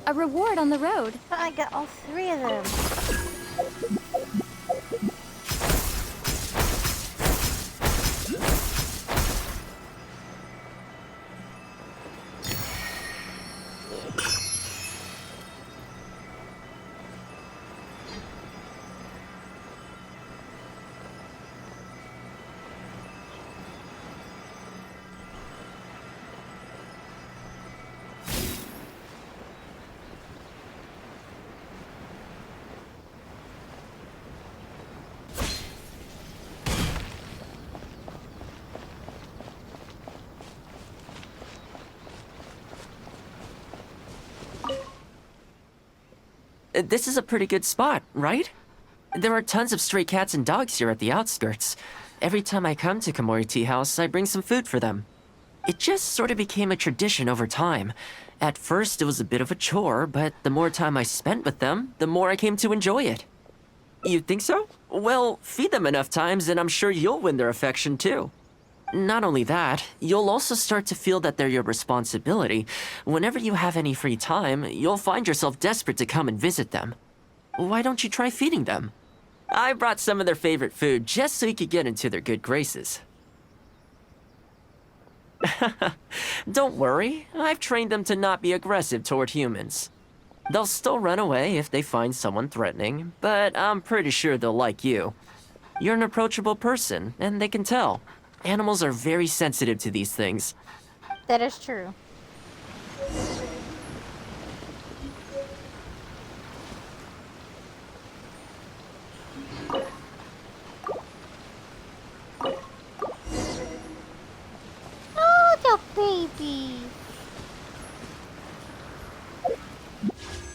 A reward on the road. I got all three of them. This is a pretty good spot, right? There are tons of stray cats and dogs here at the outskirts. Every time I come to Komori Tea House, I bring some food for them. It just sort of became a tradition over time. At first, it was a bit of a chore, but the more time I spent with them, the more I came to enjoy it. You think so? Well, feed them enough times and I'm sure you'll win their affection too. Not only that, you'll also start to feel that they're your responsibility. Whenever you have any free time, you'll find yourself desperate to come and visit them. Why don't you try feeding them? I brought some of their favorite food just so you could get into their good graces. Don't worry, I've trained them to not be aggressive toward humans. They'll still run away if they find someone threatening, but I'm pretty sure they'll like you. You're an approachable person, and they can tell. Animals are very sensitive to these things. That is true. Oh, the baby.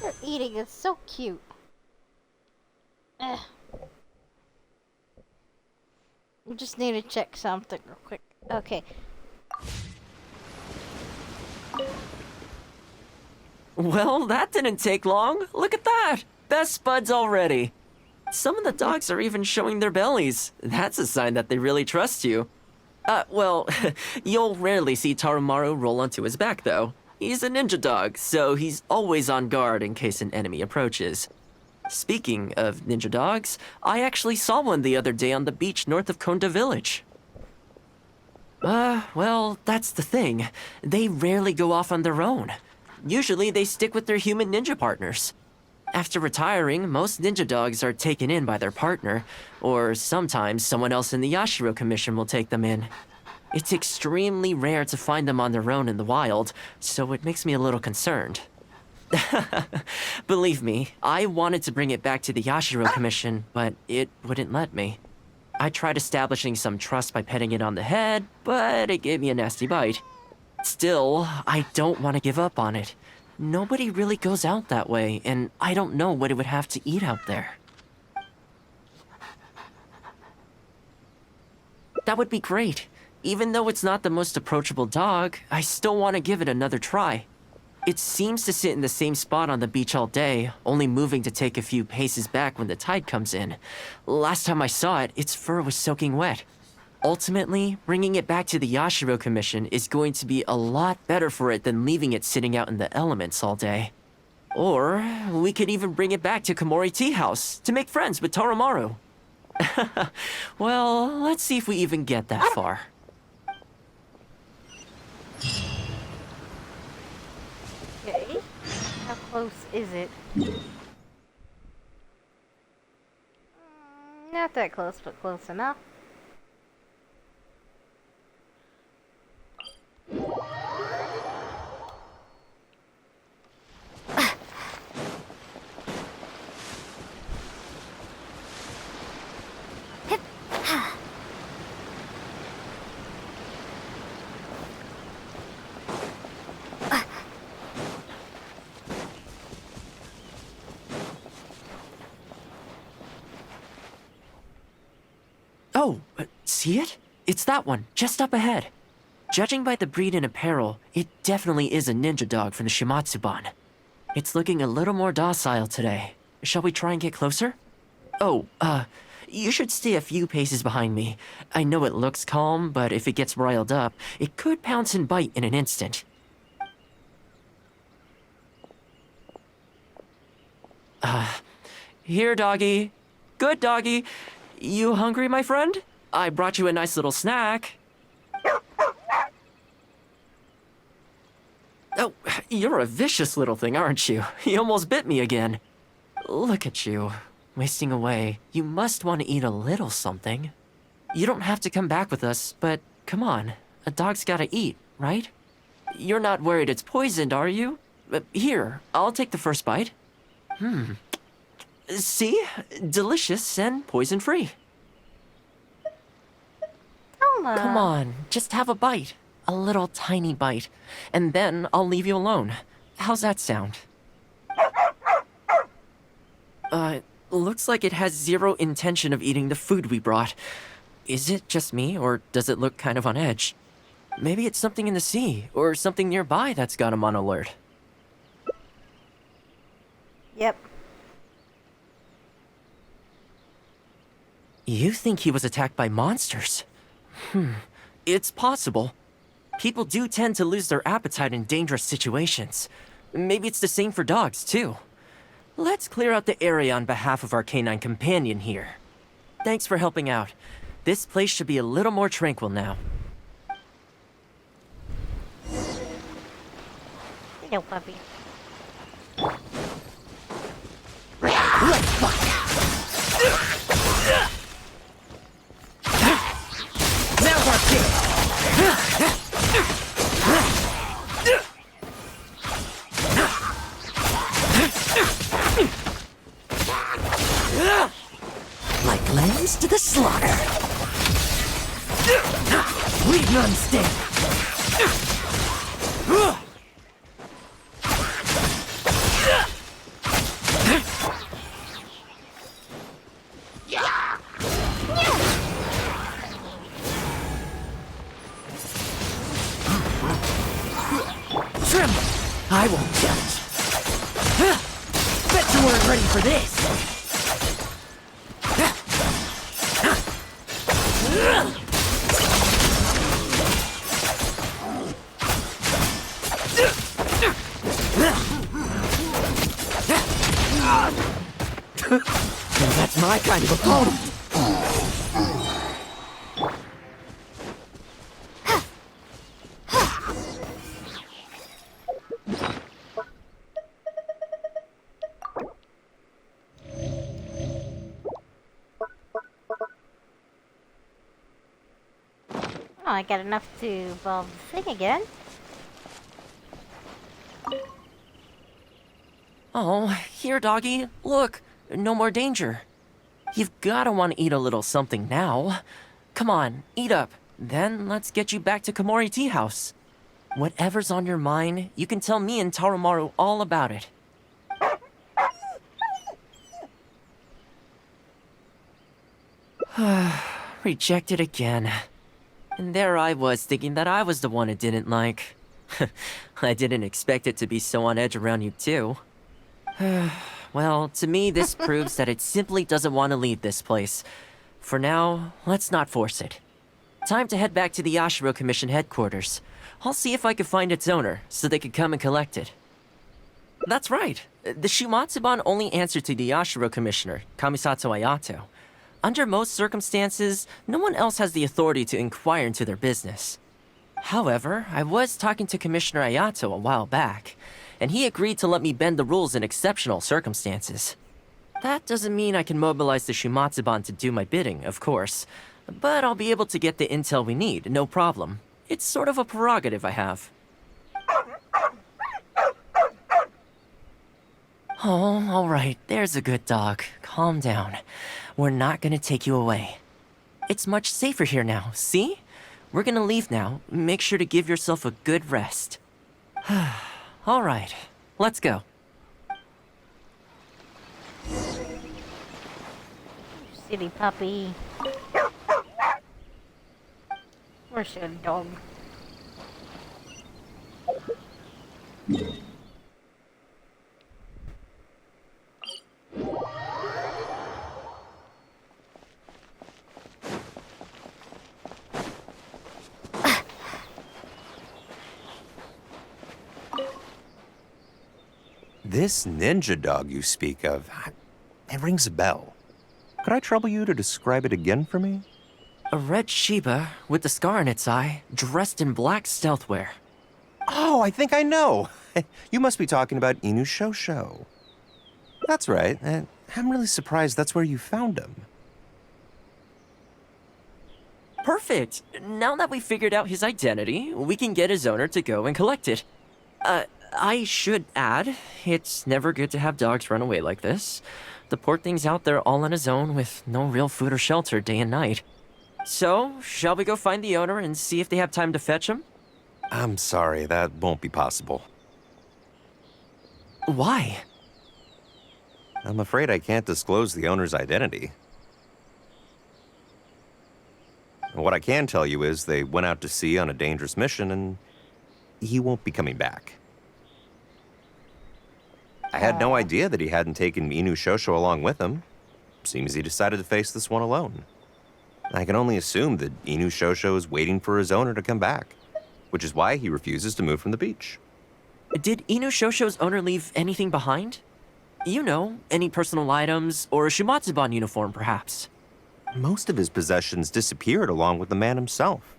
They're eating. It's so cute. Ugh. We just need to check something real quick. Okay. Well, that didn't take long. Look at that. Best buds already. Some of the dogs are even showing their bellies. That's a sign that they really trust you. Well, you'll rarely see Tarumaru roll onto his back, though. He's a ninja dog, so he's always on guard in case an enemy approaches. Speaking of ninja dogs, I actually saw one the other day on the beach north of Konda Village. Well, that's the thing. They rarely go off on their own. Usually they stick with their human ninja partners. After retiring, most ninja dogs are taken in by their partner, or sometimes someone else in the Yashiro Commission will take them in. It's extremely rare to find them on their own in the wild, so it makes me a little concerned. Believe me, I wanted to bring it back to the Yashiro Commission, but it wouldn't let me. I tried establishing some trust by petting it on the head, but it gave me a nasty bite. Still, I don't want to give up on it. Nobody really goes out that way, and I don't know what it would have to eat out there. That would be great. Even though it's not the most approachable dog, I still want to give it another try. It seems to sit in the same spot on the beach all day, only moving to take a few paces back when the tide comes in. Last time I saw it, its fur was soaking wet. Ultimately, bringing it back to the Yashiro Commission is going to be a lot better for it than leaving it sitting out in the elements all day. Or we could even bring it back to Komori Tea House to make friends with Toromaru. Well, let's see if we even get that far. Okay. How close is it? Not that close, but close enough. Oh, see it? It's that one, just up ahead. Judging by the breed and apparel, it definitely is a ninja dog from the Shimatsuban. It's looking a little more docile today. Shall we try and get closer? Oh, you should stay a few paces behind me. I know it looks calm, but if it gets riled up, it could pounce and bite in an instant. Here, doggy. Good doggy. You hungry, my friend? I brought you a nice little snack. Oh, you're a vicious little thing, aren't you? You almost bit me again. Look at you, wasting away. You must want to eat a little something. You don't have to come back with us, but come on. A dog's gotta eat, right? You're not worried it's poisoned, are you? Here, I'll take the first bite. See? Delicious and poison-free. Come on, just have a bite. A little tiny bite. And then I'll leave you alone. How's that sound? Looks like it has zero intention of eating the food we brought. Is it just me, or does it look kind of on edge? Maybe it's something in the sea, or something nearby that's got him on alert. Yep. You think he was attacked by monsters? It's possible. People do tend to lose their appetite in dangerous situations. Maybe it's the same for dogs, too. Let's clear out the area on behalf of our canine companion here. Thanks for helping out. This place should be a little more tranquil now. Hello, puppy. Now's our chance! Like lambs to the slaughter. Leave none stand. Tremble! I won't challenge. Bet you weren't ready for this. And that's my kind of opponent. Oh, I got enough to evolve the thing again. Oh, here, doggy. Look, no more danger. You've gotta want to eat a little something now. Come on, eat up. Then let's get you back to Komori Tea House. Whatever's on your mind, you can tell me and Tarumaru all about it. Rejected again. And there I was thinking that I was the one it didn't like. I didn't expect it to be so on edge around you too. Well, to me this proves that it simply doesn't want to leave this place. For now, let's not force it. Time to head back to the Yashiro Commission headquarters. I'll see if I can find its owner, so they can come and collect it. That's right. The Shumatsuban only answer to the Yashiro Commissioner, Kamisato Ayato. Under most circumstances, no one else has the authority to inquire into their business. However, I was talking to Commissioner Ayato a while back, and he agreed to let me bend the rules in exceptional circumstances. That doesn't mean I can mobilize the Shumatsuban to do my bidding, of course, but I'll be able to get the intel we need, no problem. It's sort of a prerogative I have. Oh, all right, there's a good dog. Calm down. We're not gonna take you away. It's much safer here now, see? We're gonna leave now. Make sure to give yourself a good rest. All right, let's go. Silly puppy. Where's your dog? This ninja dog you speak of, it rings a bell. Could I trouble you to describe it again for me? A red Shiba with the scar in its eye, dressed in black stealth wear. Oh, I think I know. You must be talking about Inu Shosho. That's right. I'm really surprised that's where you found him. Perfect. Now that we figured out his identity, we can get his owner to go and collect it. I should add, it's never good to have dogs run away like this. The poor thing's out there all on his own with no real food or shelter day and night. So, shall we go find the owner and see if they have time to fetch him? I'm sorry, that won't be possible. Why? I'm afraid I can't disclose the owner's identity. What I can tell you is they went out to sea on a dangerous mission and he won't be coming back. I had no idea that he hadn't taken Inu Shosho along with him. Seems he decided to face this one alone. I can only assume that Inu Shosho is waiting for his owner to come back, which is why he refuses to move from the beach. Did Inu Shosho's owner leave anything behind? You know, any personal items or a Shumatsuban uniform, perhaps? Most of his possessions disappeared along with the man himself.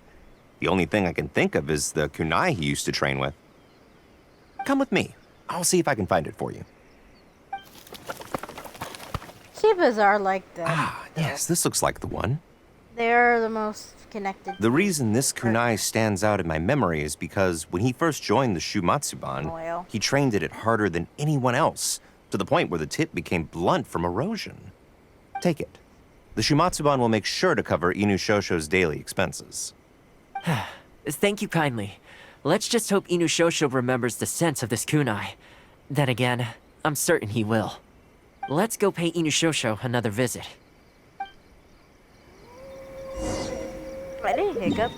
The only thing I can think of is the kunai he used to train with. Come with me. I'll see if I can find it for you. Shibas are like that. Ah, yes, this looks like the one. They're the most connected. The reason this kunai stands out in my memory is because when he first joined the Shumatsuban, he trained at it harder than anyone else, to the point where the tip became blunt from erosion. Take it. The Shumatsuban will make sure to cover Inu Shosho's daily expenses. Thank you kindly. Let's just hope Inu Shosho remembers the sense of this kunai. Then again, I'm certain he will. Let's go pay Inu Shosho another visit. Ready, Hiccup?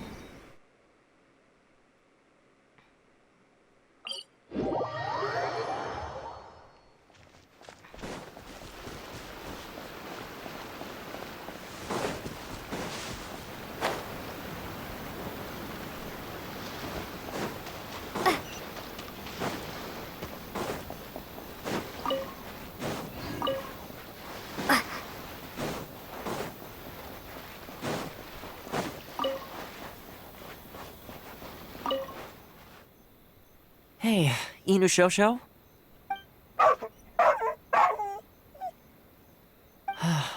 Hey, Inu Shosho?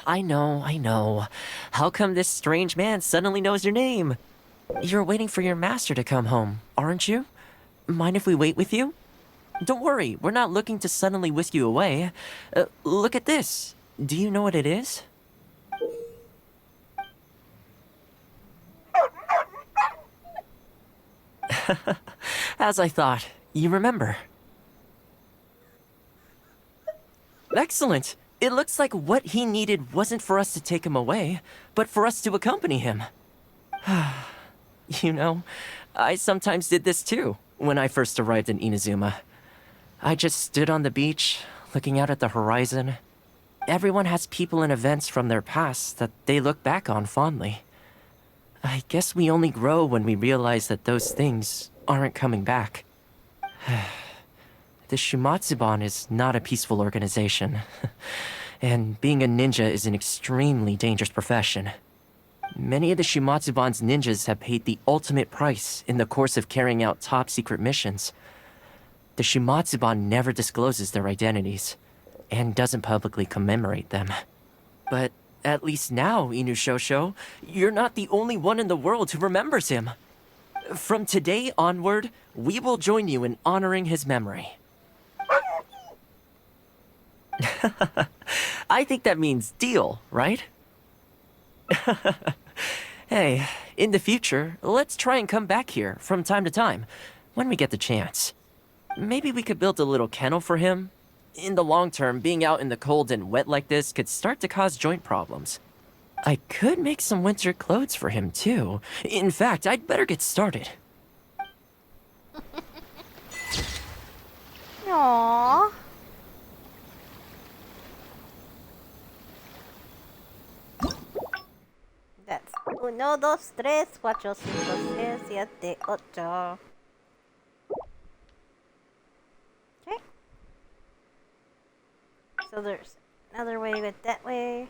I know. How come this strange man suddenly knows your name? You're waiting for your master to come home, aren't you? Mind if we wait with you? Don't worry, we're not looking to suddenly whisk you away. Look at this. Do you know what it is? As I thought, you remember. Excellent. It looks like what he needed wasn't for us to take him away, but for us to accompany him. You know, I sometimes did this too, when I first arrived in Inazuma. I just stood on the beach, looking out at the horizon. Everyone has people and events from their past that they look back on fondly. I guess we only grow when we realize that those things aren't coming back. the Shimatsuban is not a peaceful organization. And being a ninja is an extremely dangerous profession. Many of the Shimatsuban's ninjas have paid the ultimate price in the course of carrying out top-secret missions. The Shimatsuban never discloses their identities, and doesn't publicly commemorate them. But at least now, Inushosho, you're not the only one in the world who remembers him. From today onward, we will join you in honoring his memory. I think that means deal, right? Hey, in the future, let's try and come back here from time to time, when we get the chance. Maybe we could build a little kennel for him. In the long term, being out in the cold and wet like this could start to cause joint problems. I could make some winter clothes for him, too. In fact, I'd better get started. Aww. That's 1, 2, 3, 4, 5, 6, 7, 8. Okay. So there's another way with that way.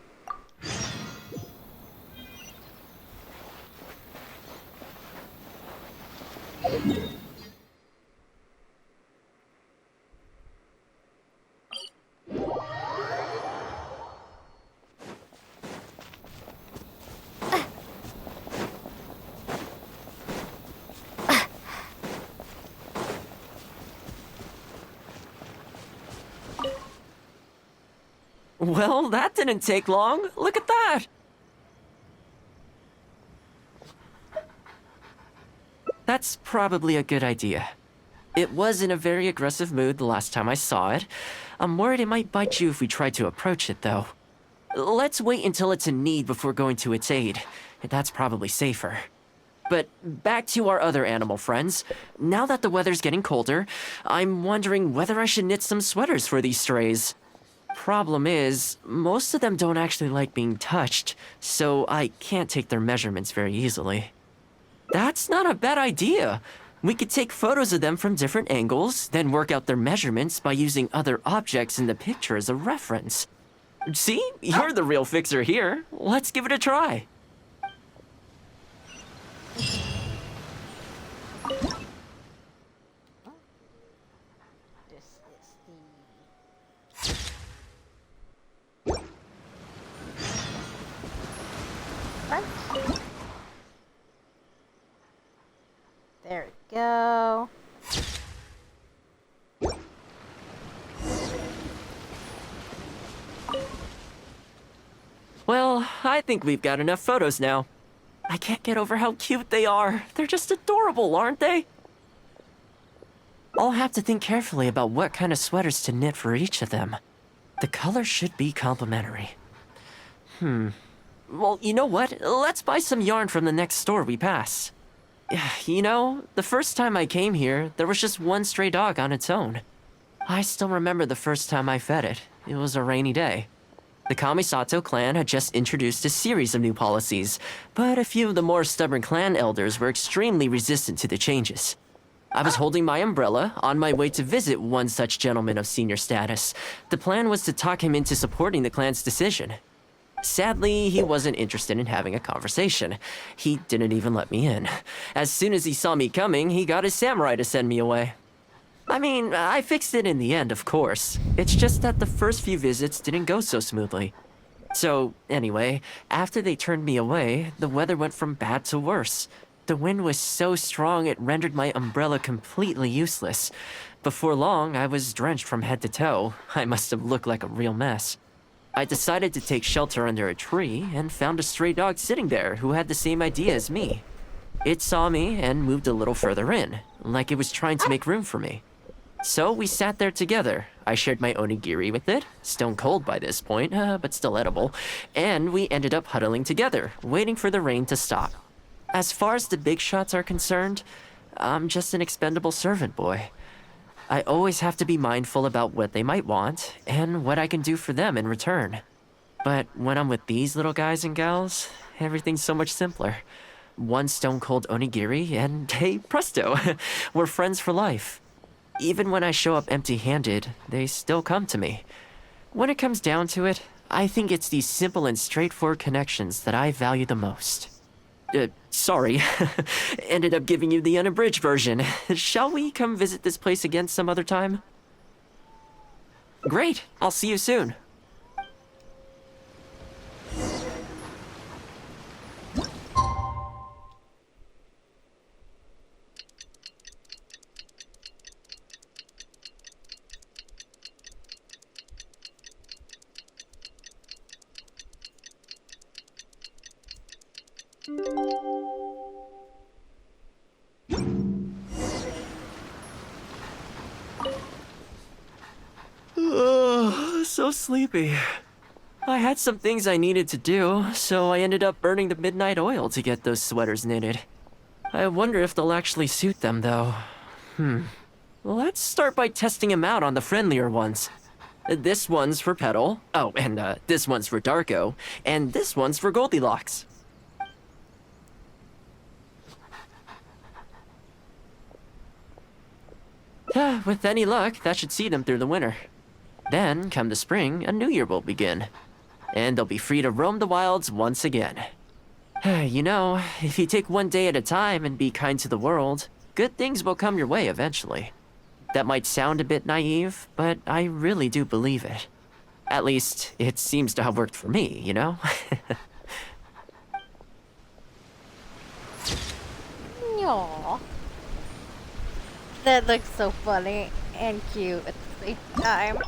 Well, that didn't take long. Look at that! That's probably a good idea. It was in a very aggressive mood the last time I saw it. I'm worried it might bite you if we try to approach it, though. Let's wait until it's in need before going to its aid. That's probably safer. But back to our other animal friends. Now that the weather's getting colder, I'm wondering whether I should knit some sweaters for these strays. Problem is, most of them don't actually like being touched, so I can't take their measurements very easily. That's not a bad idea. We could take photos of them from different angles, then work out their measurements by using other objects in the picture as a reference. See? You're the real fixer here. Let's give it a try. There we go. Well, I think we've got enough photos now. I can't get over how cute they are. They're just adorable, aren't they? I'll have to think carefully about what kind of sweaters to knit for each of them. The colors should be complementary. Well, you know what? Let's buy some yarn from the next store we pass. You know, the first time I came here, there was just one stray dog on its own. I still remember the first time I fed it. It was a rainy day. The Kamisato clan had just introduced a series of new policies, but a few of the more stubborn clan elders were extremely resistant to the changes. I was holding my umbrella, on my way to visit one such gentleman of senior status. The plan was to talk him into supporting the clan's decision. Sadly, he wasn't interested in having a conversation. He didn't even let me in. As soon as he saw me coming, he got his samurai to send me away. I mean, I fixed it in the end, of course. It's just that the first few visits didn't go so smoothly. So, anyway, after they turned me away, the weather went from bad to worse. The wind was so strong it rendered my umbrella completely useless. Before long, I was drenched from head to toe. I must have looked like a real mess. I decided to take shelter under a tree and found a stray dog sitting there who had the same idea as me. It saw me and moved a little further in, like it was trying to make room for me. So we sat there together. I shared my onigiri with it, stone cold by this point, but still edible, and we ended up huddling together, waiting for the rain to stop. As far as the big shots are concerned, I'm just an expendable servant boy. I always have to be mindful about what they might want and what I can do for them in return. But when I'm with these little guys and gals, everything's so much simpler. One stone-cold onigiri and, hey, presto, we're friends for life. Even when I show up empty-handed, they still come to me. When it comes down to it, I think it's these simple and straightforward connections that I value the most. Sorry. Ended up giving you the unabridged version. Shall we come visit this place again some other time? Great. I'll see you soon. So sleepy. I had some things I needed to do, so I ended up burning the midnight oil to get those sweaters knitted. I wonder if they'll actually suit them, though. Let's start by testing them out on the friendlier ones. This one's for Petal. Oh, and this one's for Darko. And this one's for Goldilocks. With any luck, that should see them through the winter. Then, come the spring, a new year will begin. And they'll be free to roam the wilds once again. You know, if you take one day at a time and be kind to the world, good things will come your way eventually. That might sound a bit naive, but I really do believe it. At least, it seems to have worked for me, you know? Aww. That looks so funny and cute at the same time.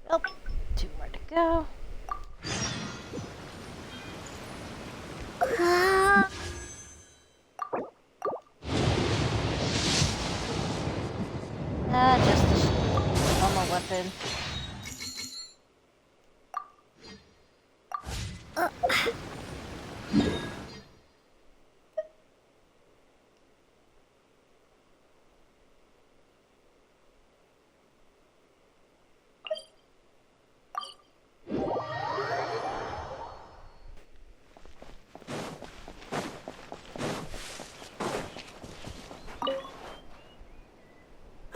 Oh, 2 more to go. Just a normal weapon.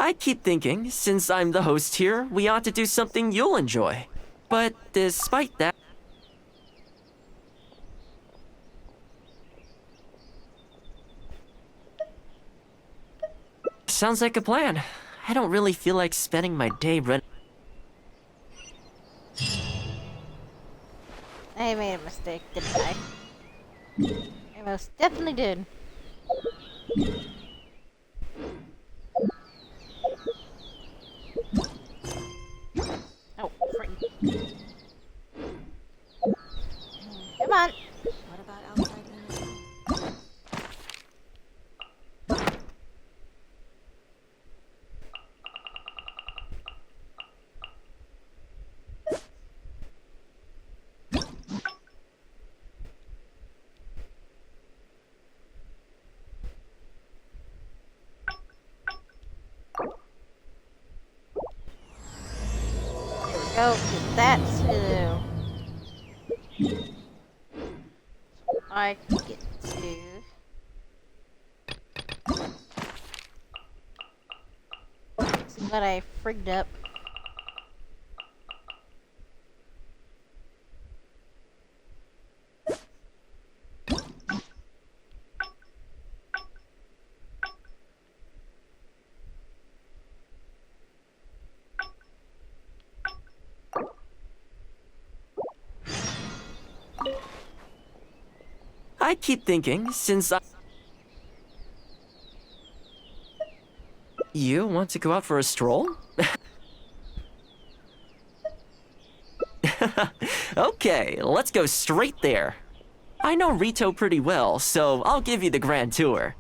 I keep thinking, since I'm the host here, we ought to do something you'll enjoy. But despite that... Sounds like a plan. I don't really feel like spending my day I made a mistake, didn't I? I most definitely did. Oh, frick. Come on. What about outside energy? Go get that too. I can get to. See what I frigged up. I keep thinking, since I... You want to go out for a stroll? Okay, let's go straight there. I know Rito pretty well, so I'll give you the grand tour.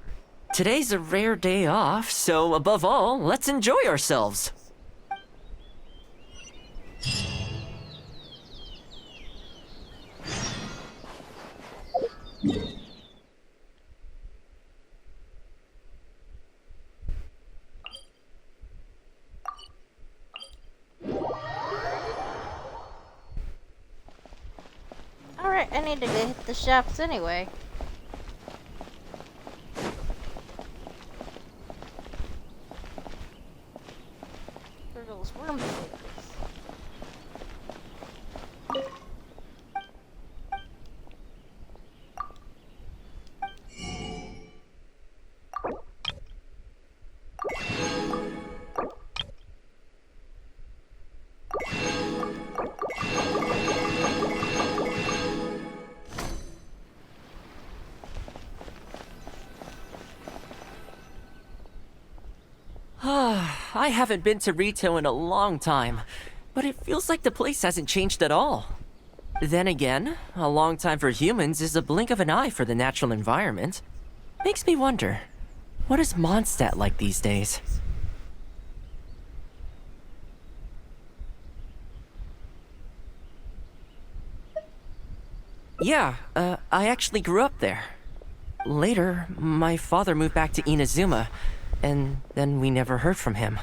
Today's a rare day off, so above all, let's enjoy ourselves. Alright, I need to go hit the shops anyway. Where are those worm potatoes? I haven't been to Rito in a long time, but it feels like the place hasn't changed at all. Then again, a long time for humans is a blink of an eye for the natural environment. Makes me wonder, what is Mondstadt like these days? Yeah, I actually grew up there. Later, my father moved back to Inazuma, and then we never heard from him.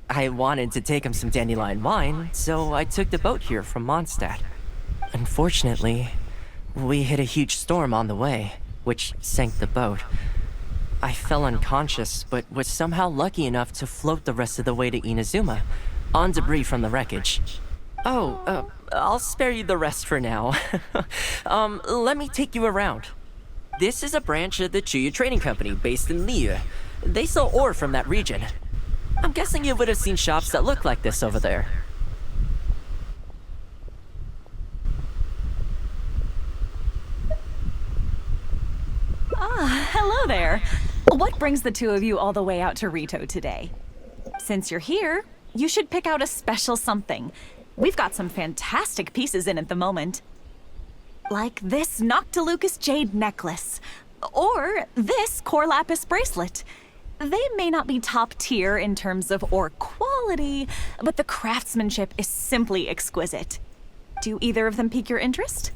I wanted to take him some dandelion wine, so I took the boat here from Mondstadt. Unfortunately, we hit a huge storm on the way, which sank the boat. I fell unconscious, but was somehow lucky enough to float the rest of the way to Inazuma, on debris from the wreckage. Oh, I'll spare you the rest for now. Let me take you around. This is a branch of the Chuyu Trading Company based in Liu. They sell ore from that region. I'm guessing you would have seen shops that look like this over there. Ah, hello there. What brings the two of you all the way out to Rito today? Since you're here, you should pick out a special something. We've got some fantastic pieces in at the moment. Like this Noctilucus jade necklace. Or this Core Lapis bracelet. They may not be top tier in terms of ore quality, but the craftsmanship is simply exquisite. Do either of them pique your interest?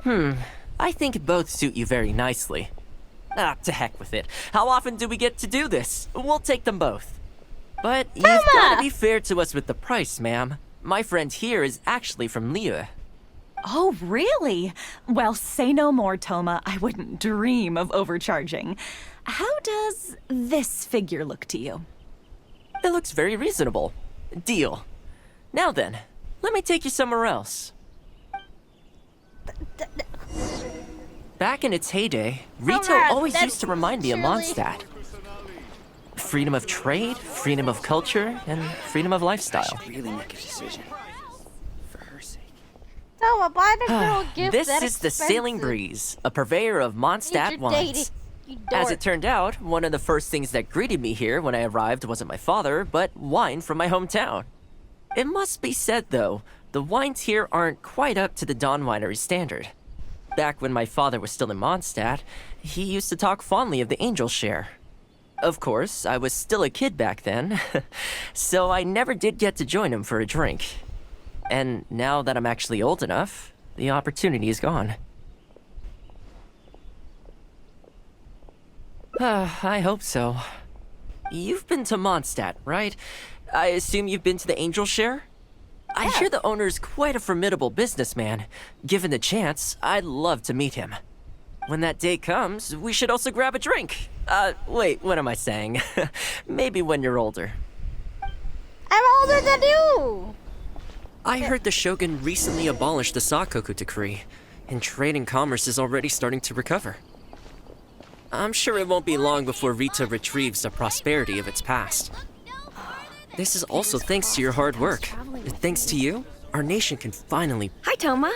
I think both suit you very nicely. Ah, to heck with it. How often do we get to do this? We'll take them both. But you've got to be fair to us with the price, ma'am. My friend here is actually from Liu. Oh, really? Well, say no more, Toma. I wouldn't dream of overcharging. How does this figure look to you? It looks very reasonable. Deal. Now then, let me take you somewhere else. Back in its heyday, Rito always used to remind me of Mondstadt. Freedom of trade, freedom of culture, and freedom of lifestyle. I should really make a decision. For her sake. Toma, buy the girl a gift This that is the expensive. Sailing Breeze, a purveyor of Mondstadt wines. As it turned out, one of the first things that greeted me here when I arrived wasn't my father, but wine from my hometown. It must be said, though, the wines here aren't quite up to the Dawn Winery standard. Back when my father was still in Mondstadt, he used to talk fondly of the Angel Share. Of course, I was still a kid back then, so I never did get to join him for a drink. And now that I'm actually old enough, the opportunity is gone. I hope so. You've been to Mondstadt, right? I assume you've been to the Angel Share? I hear the owner's quite a formidable businessman. Given the chance, I'd love to meet him. When that day comes, we should also grab a drink. Wait, what am I saying? Maybe when you're older. I'm older than you! I heard the Shogun recently abolished the Sakoku decree, and trade and commerce is already starting to recover. I'm sure it won't be long before Rita retrieves the prosperity of its past. This is also thanks to your hard work. Thanks to you, our nation can finally... Hi, Toma.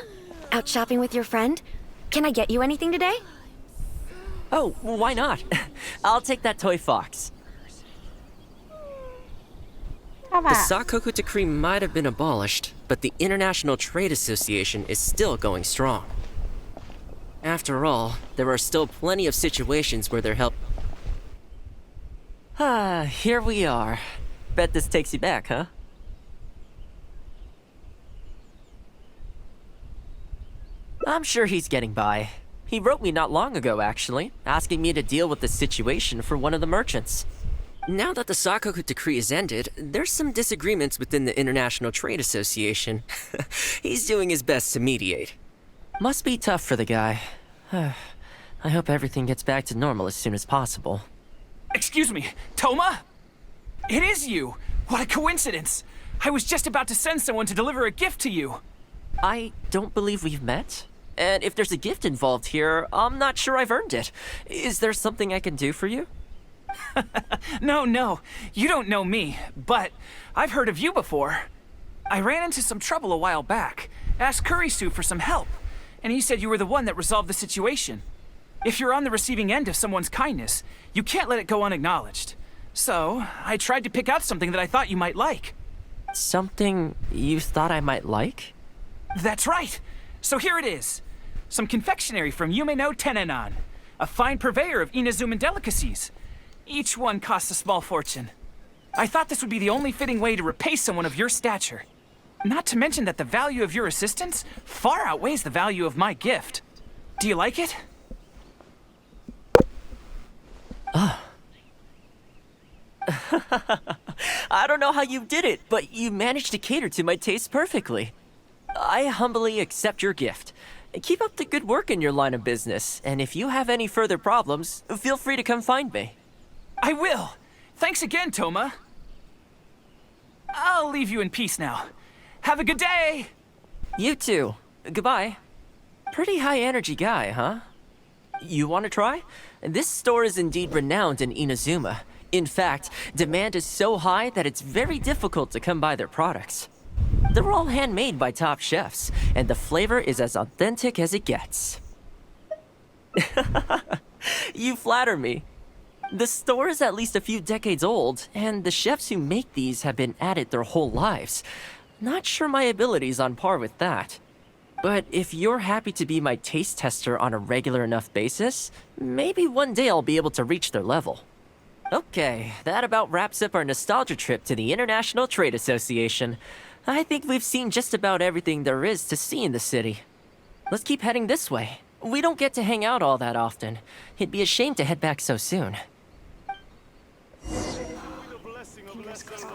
Out shopping with your friend? Can I get you anything today? Oh, why not? I'll take that toy fox. The Sakoku decree might have been abolished, but the International Trade Association is still going strong. After all, there are still plenty of situations where their help... Here we are. Bet this takes you back, huh? I'm sure he's getting by. He wrote me not long ago, actually, asking me to deal with the situation for one of the merchants. Now that the Sakoku decree is ended, there's some disagreements within the International Trade Association. He's doing his best to mediate. Must be tough for the guy. I hope everything gets back to normal as soon as possible. Excuse me, Toma? It is you! What a coincidence! I was just about to send someone to deliver a gift to you. I don't believe we've met. And if there's a gift involved here, I'm not sure I've earned it. Is there something I can do for you? No, you don't know me, but I've heard of you before. I ran into some trouble a while back, asked Kurisu for some help, and he said you were the one that resolved the situation. If you're on the receiving end of someone's kindness, you can't let it go unacknowledged. So, I tried to pick out something that I thought you might like. Something you thought I might like? That's right! So here it is. Some confectionery from Yume no Tenenan, a fine purveyor of Inazuman delicacies. Each one costs a small fortune. I thought this would be the only fitting way to repay someone of your stature. Not to mention that the value of your assistance far outweighs the value of my gift. Do you like it? I don't know how you did it, but you managed to cater to my taste perfectly. I humbly accept your gift. Keep up the good work in your line of business, and if you have any further problems, feel free to come find me. I will! Thanks again, Toma. I'll leave you in peace now. Have a good day! You too. Goodbye. Pretty high energy guy, huh? You want to try? This store is indeed renowned in Inazuma. In fact, demand is so high that it's very difficult to come by their products. They're all handmade by top chefs, and the flavor is as authentic as it gets. You flatter me. The store is at least a few decades old, and the chefs who make these have been at it their whole lives. Not sure my ability's on par with that. But if you're happy to be my taste tester on a regular enough basis, maybe one day I'll be able to reach their level. Okay, that about wraps up our nostalgia trip to the International Trade Association. I think we've seen just about everything there is to see in the city. Let's keep heading this way. We don't get to hang out all that often. It'd be a shame to head back so soon.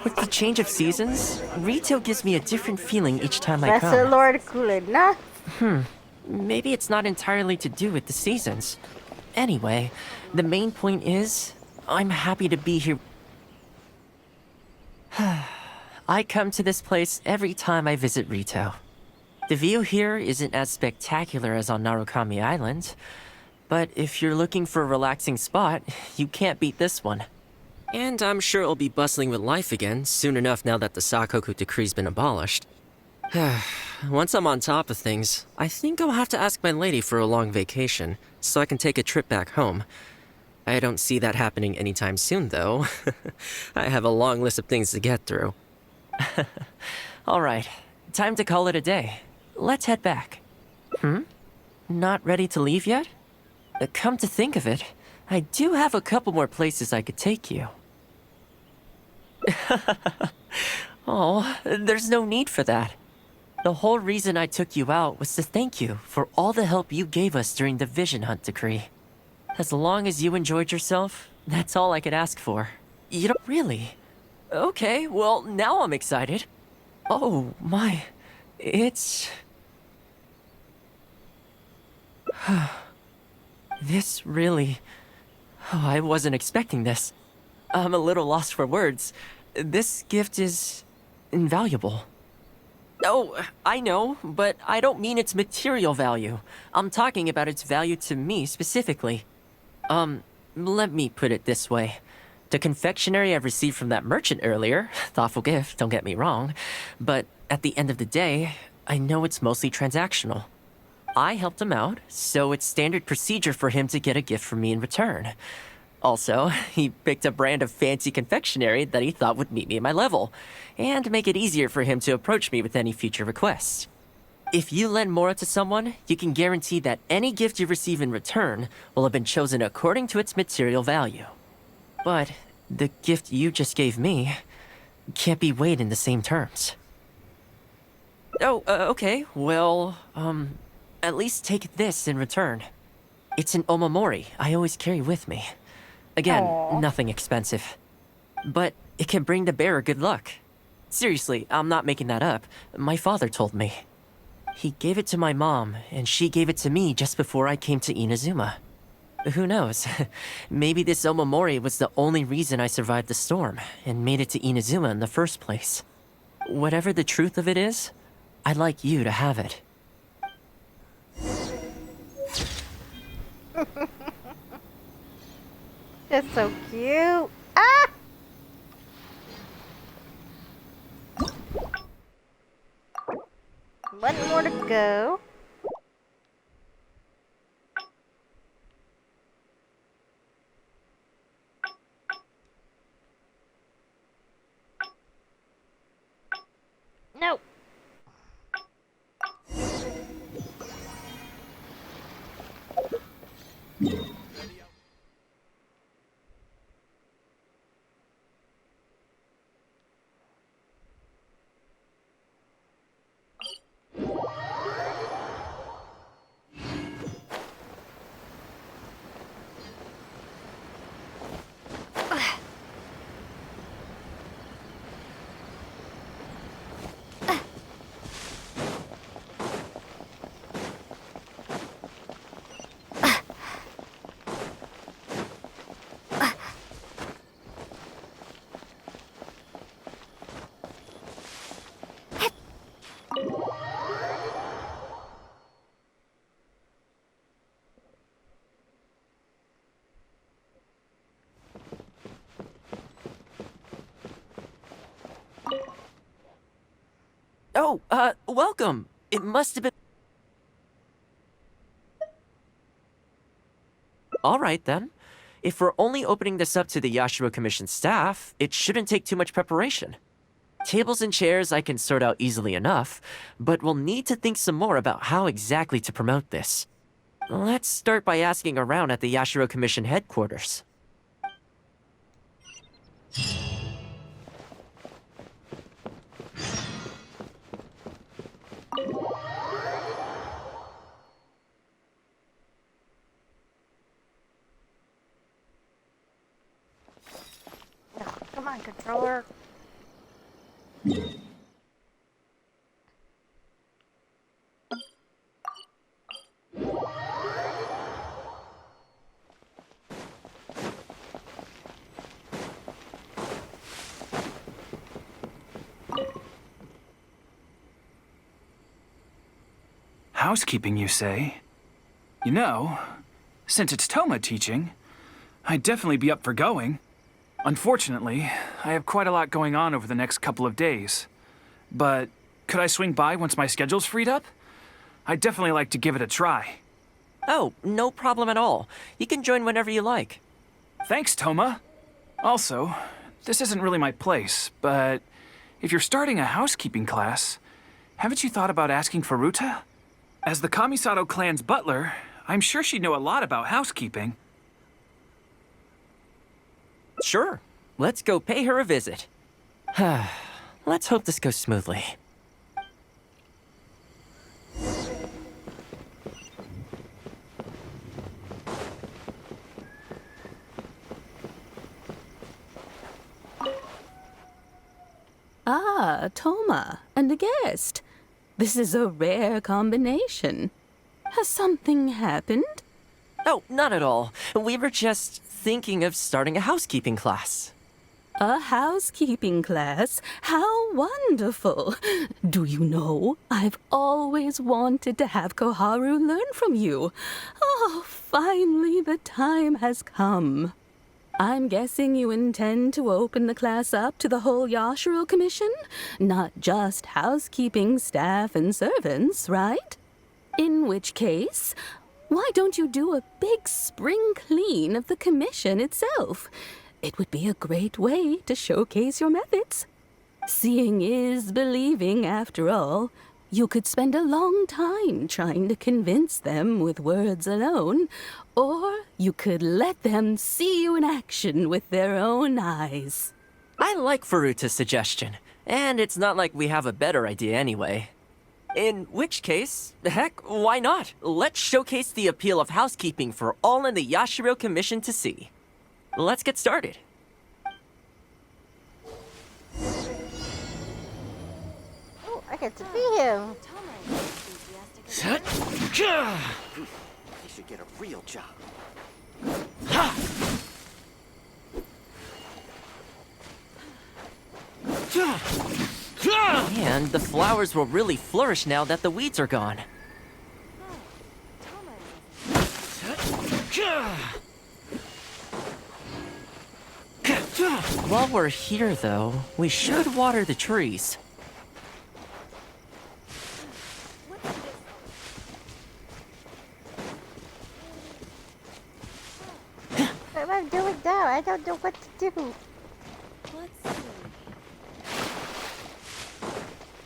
With the change of seasons, Rito gives me a different feeling each time I come. That's Lord Kulidna. Maybe it's not entirely to do with the seasons. Anyway, the main point is, I'm happy to be here. I come to this place every time I visit Rito. The view here isn't as spectacular as on Narukami Island, but if you're looking for a relaxing spot, you can't beat this one. And I'm sure it'll be bustling with life again soon enough now that the Sakoku decree's been abolished. Once I'm on top of things, I think I'll have to ask my lady for a long vacation so I can take a trip back home. I don't see that happening anytime soon, though. I have a long list of things to get through. Alright, time to call it a day. Let's head back. Not ready to leave yet? Come to think of it, I do have a couple more places I could take you. Oh, there's no need for that. The whole reason I took you out was to thank you for all the help you gave us during the Vision Hunt decree. As long as you enjoyed yourself, that's all I could ask for. You don't really? Okay, well, now I'm excited. Oh, my. It's... This really... Oh, I wasn't expecting this. I'm a little lost for words. This gift is... invaluable. Oh, I know, but I don't mean its material value. I'm talking about its value to me specifically. Let me put it this way. The confectionery I received from that merchant earlier, thoughtful gift, don't get me wrong, but at the end of the day, I know it's mostly transactional. I helped him out, so it's standard procedure for him to get a gift from me in return. Also, he picked a brand of fancy confectionery that he thought would meet me at my level, and make it easier for him to approach me with any future requests. If you lend Mora to someone, you can guarantee that any gift you receive in return will have been chosen according to its material value. But the gift you just gave me can't be weighed in the same terms. Oh, okay, well, at least take this in return. It's an omamori I always carry with me. Again, nothing expensive. but it can bring the bearer good luck. Seriously, I'm not making that up. My father told me. He gave it to my mom, and she gave it to me just before I came to Inazuma. Who knows? Maybe this Omamori was the only reason I survived the storm and made it to Inazuma in the first place. Whatever the truth of it is, I'd like you to have it. That's so cute. Ah! One more to go. No. Oh, welcome. It must have been... All right, then. If we're only opening this up to the Yashiro Commission staff, it shouldn't take too much preparation. Tables and chairs I can sort out easily enough, but we'll need to think some more about how exactly to promote this. Let's start by asking around at the Yashiro Commission headquarters. Come on, controller. Housekeeping, you say? You know, since it's Toma teaching, I'd definitely be up for going. Unfortunately, I have quite a lot going on over the next couple of days. But could I swing by once my schedule's freed up? I'd definitely like to give it a try. Oh, no problem at all. You can join whenever you like. Thanks, Toma. Also, this isn't really my place, but if you're starting a housekeeping class, haven't you thought about asking Furuta? As the Kamisato clan's butler, I'm sure she'd know a lot about housekeeping. Sure. Let's go pay her a visit. Let's hope this goes smoothly. Ah, Toma, and a guest. This is a rare combination. Has something happened? Oh, not at all. We were just thinking of starting a housekeeping class. A housekeeping class? How wonderful! Do you know, I've always wanted to have Koharu learn from you. Oh, finally the time has come. I'm guessing you intend to open the class up to the whole Yashiro Commission? Not just housekeeping staff and servants, right? In which case, why don't you do a big spring clean of the commission itself? It would be a great way to showcase your methods. Seeing is believing, after all. You could spend a long time trying to convince them with words alone, or you could let them see you in action with their own eyes. I like Furuta's suggestion, and it's not like we have a better idea anyway. In which case, heck, why not? Let's showcase the appeal of housekeeping for all in the Yashiro Commission to see. Let's get started. I get to be him. They should get a real job. And the flowers will really flourish now that the weeds are gone. While we're here, though, we should water the trees. What am I doing now? I don't know what to do.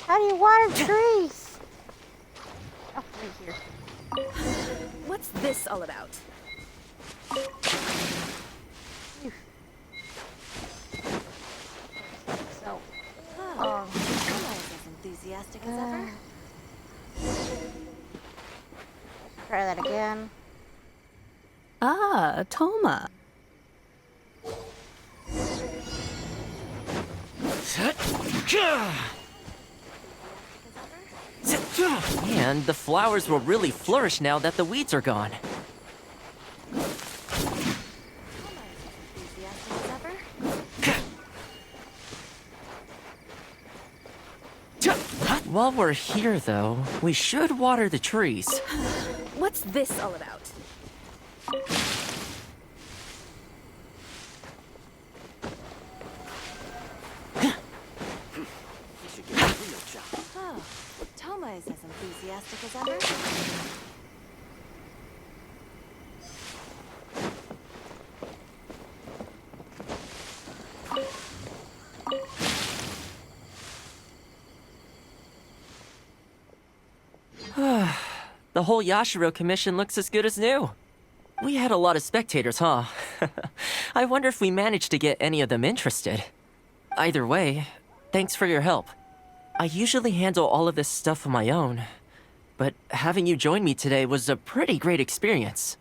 How do you water trees? Oh, right here. What's this all about? So, As enthusiastic as ever. try that again. Ah, Toma. And the flowers will really flourish now that the weeds are gone. While we're here, though, we should water the trees. What's this all about? Oh, Toma is as enthusiastic as ever. The whole Yashiro commission looks as good as new. We had a lot of spectators, huh? I wonder if we managed to get any of them interested. Either way, thanks for your help. I usually handle all of this stuff on my own, but having you join me today was a pretty great experience.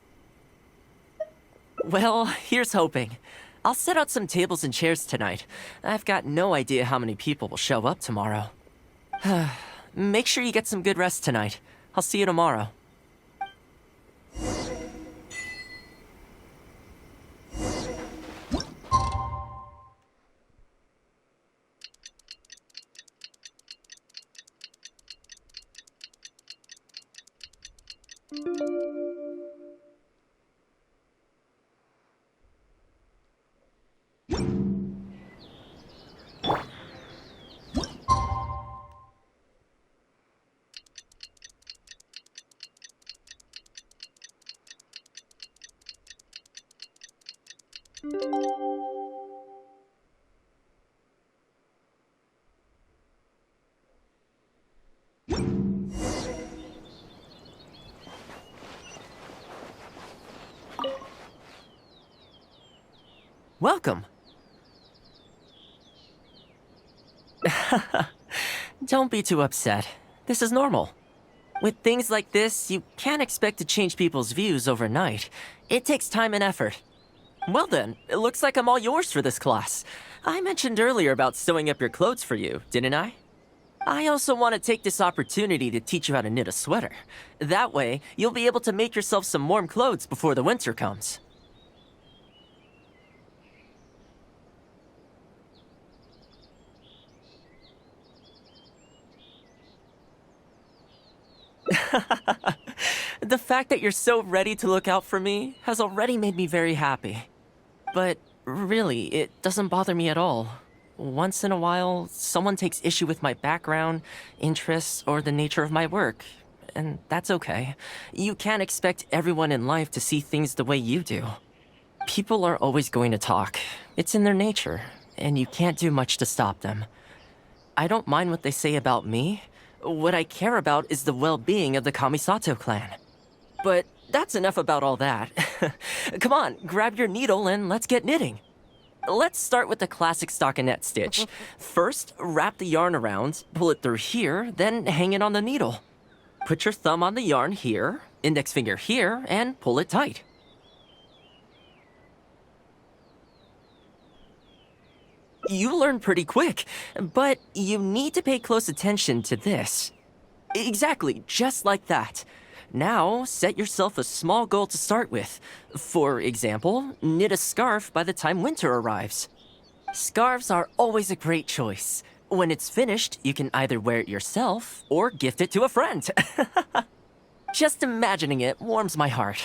Well, here's hoping. I'll set out some tables and chairs tonight. I've got no idea how many people will show up tomorrow. Make sure you get some good rest tonight. I'll see you tomorrow. Welcome. Don't be too upset. This is normal. With things like this, you can't expect to change people's views overnight. It takes time and effort. Well then, it looks like I'm all yours for this class. I mentioned earlier about sewing up your clothes for you, didn't I? I also want to take this opportunity to teach you how to knit a sweater. That way, you'll be able to make yourself some warm clothes before the winter comes. The fact that you're so ready to look out for me has already made me very happy. But really, it doesn't bother me at all. Once in a while, someone takes issue with my background, interests, or the nature of my work. And that's okay. You can't expect everyone in life to see things the way you do. People are always going to talk. It's in their nature, and you can't do much to stop them. I don't mind what they say about me. What I care about is the well-being of the Kamisato clan. But that's enough about all that. Come on, grab your needle and let's get knitting. Let's start with the classic stockinette stitch. First, wrap the yarn around, pull it through here, then hang it on the needle. Put your thumb on the yarn here, index finger here, and pull it tight. You learn pretty quick, but you need to pay close attention to this. Exactly, just like that. Now, set yourself a small goal to start with. For example, knit a scarf by the time winter arrives. Scarves are always a great choice. When it's finished, you can either wear it yourself or gift it to a friend. Just imagining it warms my heart.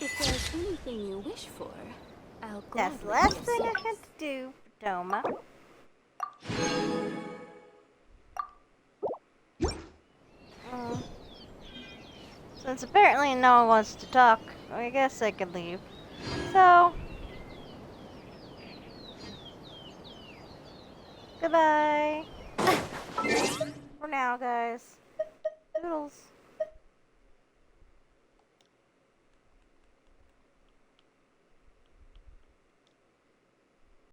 If there's anything you wish for, I'll gladly That's the last thing I accept. had to do, Doma. Since apparently no one wants to talk, I guess I could leave. So, goodbye. For now, guys. Toodles.